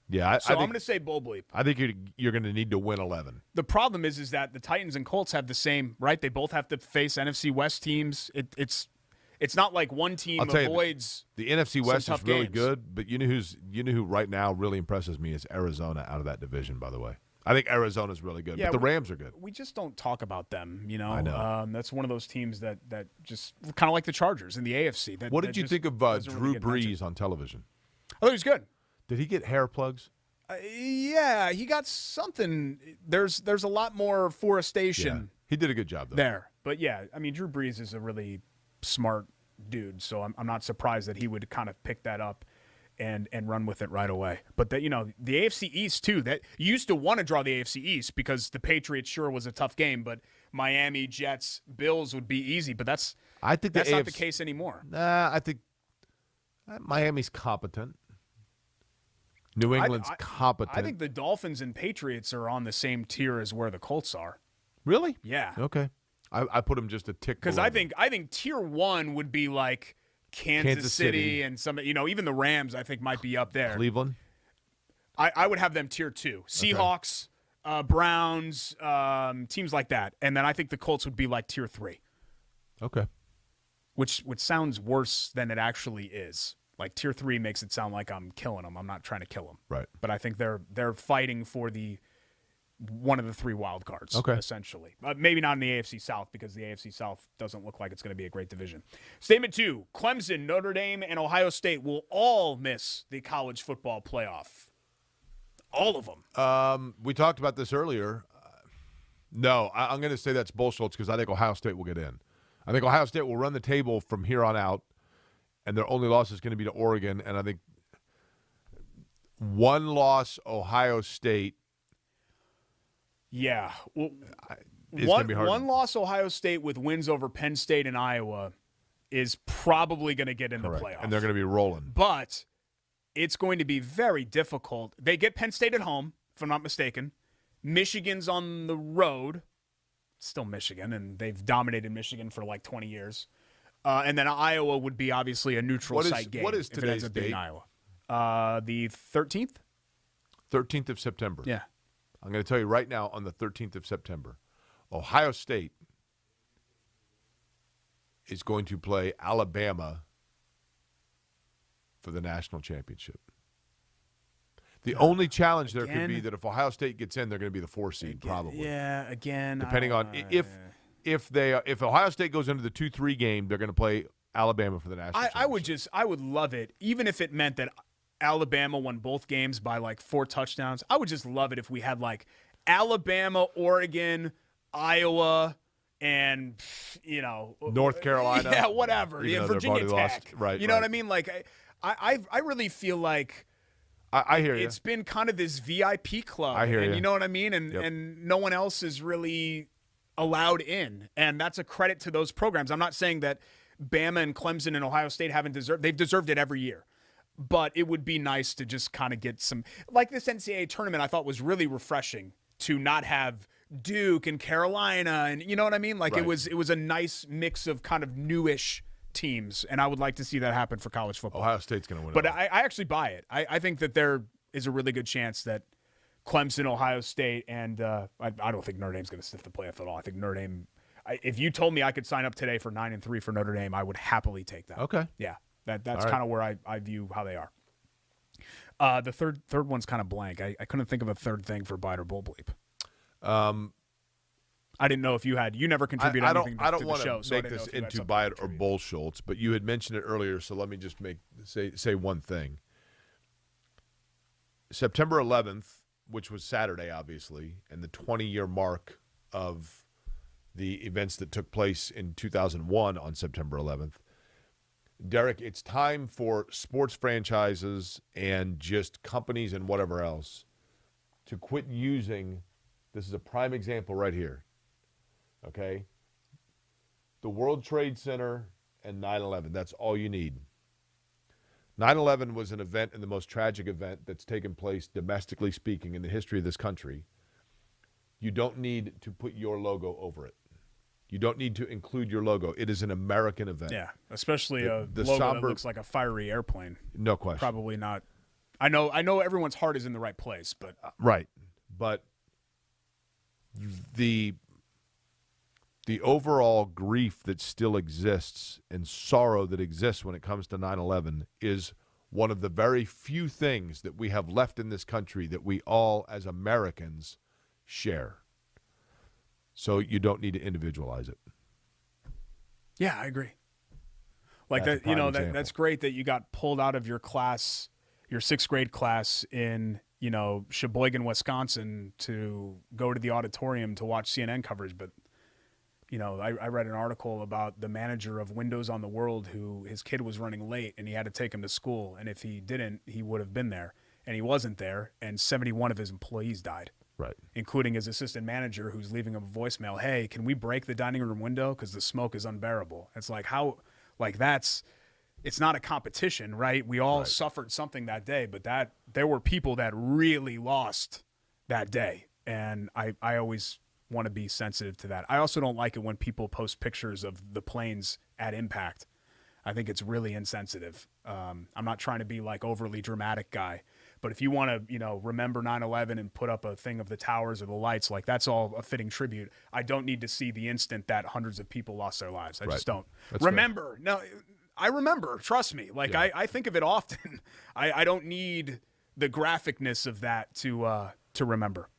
Yeah, So I'm going to say Bull Bleep. I think you're going to need to win 11. The problem is that the Titans and Colts have the same, right? They both have to face NFC West teams. It's not like one team avoids. The NFC West is really games. good, but you know who right now really impresses me is Arizona out of that division. By the way, I think Arizona's really good, Yeah, but the Rams are good. We just don't talk about them, you know. I know. That's one of those teams that just kind of like the Chargers in the AFC. What did you think of Drew Brees on television? I thought he was good. Did he get hair plugs? Yeah, he got something. There's a lot more forestation. Yeah, he did a good job though. There, but yeah, I mean, Drew Brees is a really smart dude, so I'm not surprised that he would kind of pick that up and run with it right away. But the AFC East too. That you used to want to draw the AFC East because the Patriots sure was a tough game, but Miami, Jets, Bills would be easy. But that's not the case anymore. Nah, I think Miami's competent. New England's competent. I think the Dolphins and Patriots are on the same tier as where the Colts are. Really? Yeah. Okay. I put them just a tick because below I think tier 1 would be like Kansas City and some, even the Rams I think might be up there. Cleveland. I would have them tier 2. Seahawks, Browns, teams like that. And then I think the Colts would be like tier 3. Okay. Which sounds worse than it actually is. Like tier 3 makes it sound like I'm killing them. I'm not trying to kill them. Right. But I think they're fighting for one of the 3 wild cards, essentially. Maybe not in the AFC South because the AFC South doesn't look like it's going to be a great division. Statement 2, Clemson, Notre Dame, and Ohio State will all miss the college football playoff. All of them. We talked about this earlier. No, I'm going to say that's bullshit because I think Ohio State will get in. I think Ohio State will run the table from here on out, and their only loss is going to be to Oregon. And I think one loss, Ohio State. Yeah. Well, one loss, Ohio State with wins over Penn State and Iowa is probably going to get in the playoff. And they're going to be rolling. But it's going to be very difficult. They get Penn State at home, if I'm not mistaken. Michigan's on the road. It's still Michigan, and they've dominated Michigan for like 20 years. And then Iowa would be obviously a neutral site game. What is if it ends today's up being date? Iowa? The 13th? 13th of September. Yeah. I'm going to tell you right now on the 13th of September, Ohio State is going to play Alabama for the national championship. The only challenge there could be that if Ohio State gets in, they're going to be the 4 seed probably. Yeah, again. Depending on if Ohio State goes into the 2-3 game, they're going to play Alabama for the national championship. I would love it, even if it meant that Alabama won both games by like 4 touchdowns. I would just love it if we had like Alabama, Oregon, Iowa, and North Carolina. Yeah, whatever. Yeah, Virginia Tech. Lost. Right. You know what I mean? Like I really feel like I hear you. It's been kind of this VIP club. I hear you. You know what I mean? And no one else is really allowed in. And that's a credit to those programs. I'm not saying that Bama and Clemson and Ohio State they've deserved it every year. But it would be nice to just kind of get some, like this NCAA tournament I thought was really refreshing to not have Duke and Carolina and you know what I mean? Like it was a nice mix of kind of newish teams, and I would like to see that happen for college football. Ohio State's going to win but it. I actually buy it. I think that there is a really good chance that Clemson, Ohio State, and I don't think Notre Dame's going to sniff the playoff at all. I think Notre Dame, if you told me I could sign up today for 9-3 for Notre Dame, I would happily take that. Okay. Yeah. That's right. kind of where I view how they are. The third one's kind of blank. I couldn't think of a third thing for Bite or Bull Bleep. I didn't know if you had. You never contributed anything to the show. I don't want to so make this into Bite or Bull Schultz, but you had mentioned it earlier, so let me just say one thing. September 11th, which was Saturday, obviously, and the 20-year mark of the events that took place in 2001 on September 11th. Derek, it's time for sports franchises and just companies and whatever else to quit using, this is a prime example right here, okay? The World Trade Center and 9/11, that's all you need. 9/11 was an event and the most tragic event that's taken place, domestically speaking, in the history of this country. You don't need to put your logo over it. You don't need to include your logo. It is an American event. Yeah, especially a the logo somber, that looks like a fiery airplane. No question. Probably not. I know everyone's heart is in the right place, but right. But the overall grief that still exists and sorrow that exists when it comes to 9/11 is one of the very few things that we have left in this country that we all as Americans share. So you don't need to individualize it. Yeah, I agree. Like that's that, that's great that you got pulled out of your class, your 6th grade class in, Sheboygan, Wisconsin to go to the auditorium to watch CNN coverage. But, I read an article about the manager of Windows on the World who his kid was running late and he had to take him to school. And if he didn't, he would have been there. And he wasn't there. And 71 of his employees died. Right. Including his assistant manager who's leaving a voicemail, hey, can we break the dining room window because the smoke is unbearable? It's like it's not a competition, right? We all suffered something that day, but there were people that really lost that day. And I always want to be sensitive to that. I also don't like it when people post pictures of the planes at impact. I think it's really insensitive. I'm not trying to be like overly dramatic guy, But if you want to, remember 9/11 and put up a thing of the towers or the lights, like that's all a fitting tribute. I don't need to see the instant that hundreds of people lost their lives. I just don't. Remember. No, I remember. Trust me. Like I think of it often. I don't need the graphicness of that to remember.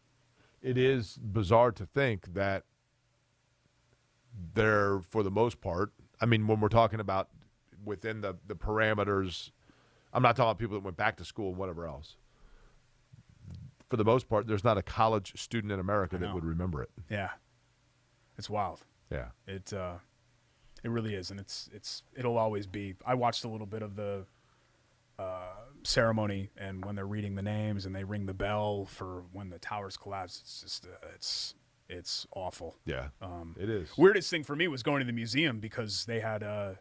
It is bizarre to think that they're, for the most part, I mean, when we're talking about within the parameters, I'm not talking about people that went back to school and whatever else. For the most part, there's not a college student in America that would remember it. Yeah. It's wild. Yeah. It really is, and it'll always be. I watched a little bit of the ceremony, and when they're reading the names and they ring the bell for when the towers collapse, it's just it's awful. Yeah, it is. Weirdest thing for me was going to the museum because they had a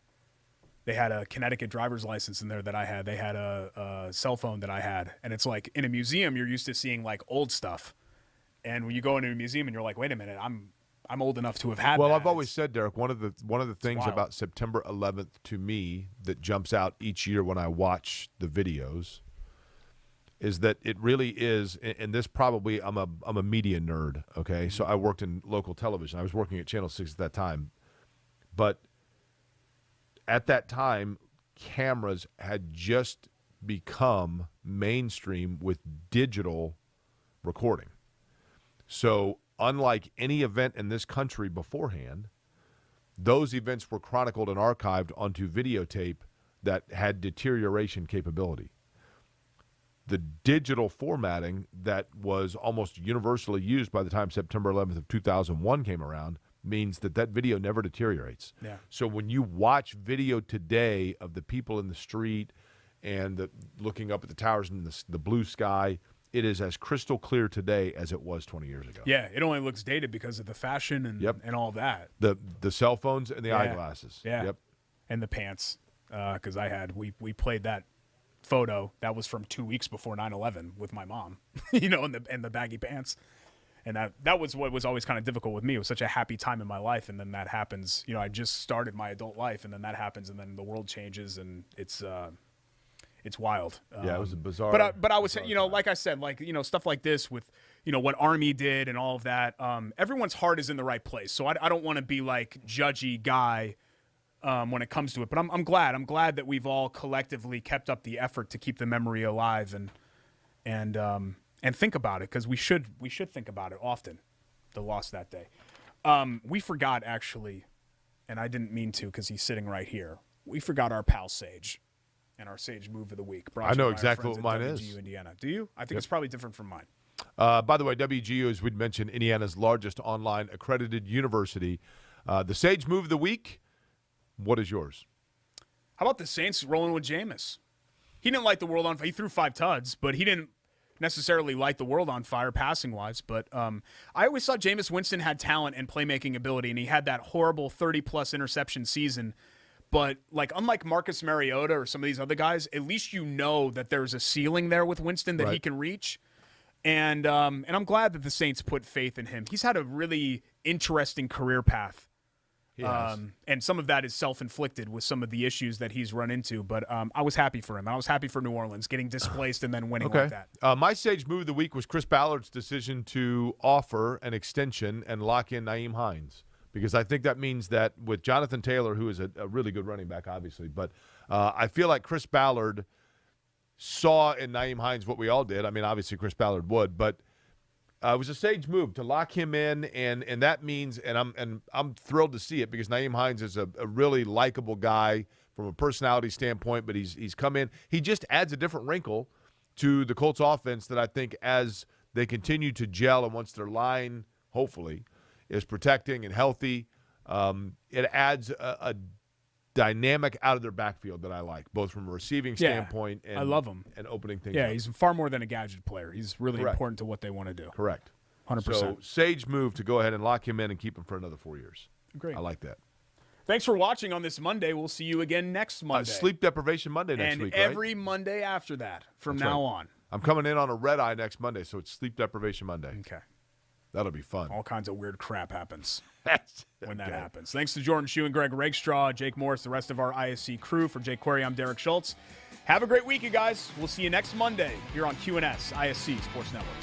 Connecticut driver's license in there that I had. They had a cell phone that I had, and it's like in a museum you're used to seeing like old stuff, and when you go into a museum and you're like, wait a minute, I'm old enough to have had. Well, that. I've always said, Derek, one of the things about September 11th to me that jumps out each year when I watch the videos is that it really is, and this probably I'm a media nerd. Okay, so I worked in local television. I was working at Channel 6 at that time, but at that time, cameras had just become mainstream with digital recording. So unlike any event in this country beforehand, those events were chronicled and archived onto videotape that had deterioration capability. The digital formatting that was almost universally used by the time September 11th of 2001 came around means that video never deteriorates. Yeah. So when you watch video today of the people in the street and looking up at the towers and the blue sky, it is as crystal clear today as it was 20 years ago. Yeah, it only looks dated because of the fashion and all that. The cell phones and the eyeglasses. Yeah. Yep. And the pants, because we played that photo that was from 2 weeks before 9/11 with my mom, and the baggy pants. And that was what was always kind of difficult with me. It was such a happy time in my life, and then that happens. I just started my adult life, and then that happens, and then the world changes, and it's wild. Yeah, it was a bizarre. But I was, like I said, stuff like this with, what Army did and all of that. Everyone's heart is in the right place, so I don't want to be like judgy guy when it comes to it. But I'm glad. I'm glad that we've all collectively kept up the effort to keep the memory alive and think about it, because we should think about it often. The loss that day. We forgot, actually, and I didn't mean to because he's sitting right here. We forgot our pal Sage and our Sage move of the week. I know exactly what mine is. WGU Indiana. Do you? I think it's probably different from mine. By the way, WGU, as we'd mentioned, Indiana's largest online accredited university. The Sage move of the week, what is yours? How about the Saints rolling with Jameis? He didn't light the world on fire. He threw 5 tuds, but he didn't necessarily light the world on fire passing-wise. But I always thought Jameis Winston had talent and playmaking ability, and he had that horrible 30-plus interception season. But, unlike Marcus Mariota or some of these other guys, at least that there's a ceiling there with Winston that he can reach. And I'm glad that the Saints put faith in him. He's had a really interesting career path. And some of that is self-inflicted with some of the issues that he's run into. But I was happy for him. I was happy for New Orleans getting displaced and then winning like that. My Sage move of the week was Chris Ballard's decision to offer an extension and lock in Nyheim Hines, because I think that means that with Jonathan Taylor, who is a really good running back, obviously, but I feel like Chris Ballard saw in Nyheim Hines what we all did. I mean, obviously Chris Ballard would, but it was a Sage move to lock him in, and that means, and I'm thrilled to see it, because Nyheim Hines is a really likable guy from a personality standpoint, but he's come in. He just adds a different wrinkle to the Colts offense that I think, as they continue to gel and once their line, hopefully, is protecting and healthy, it adds a dynamic out of their backfield that I like, both from a receiving standpoint and I love him. And opening things Yeah, up. He's far more than a gadget player. He's really important to what they want to do. Correct. 100%. So Sage move to go ahead and lock him in and keep him for another 4 years. Great. I like that. Thanks for watching on this Monday. We'll see you again next Monday. Sleep deprivation Monday next week, right? And every Monday after that from now on. I'm coming in on a red eye next Monday, so it's sleep deprivation Monday. Okay. That'll be fun. All kinds of weird crap happens when that happens. Thanks to Jordan Shue and Greg Rakestraw, Jake Morris, the rest of our ISC crew. For Jake Query, I'm Derek Schultz. Have a great week, you guys. We'll see you next Monday here on QNS, ISC Sports Network.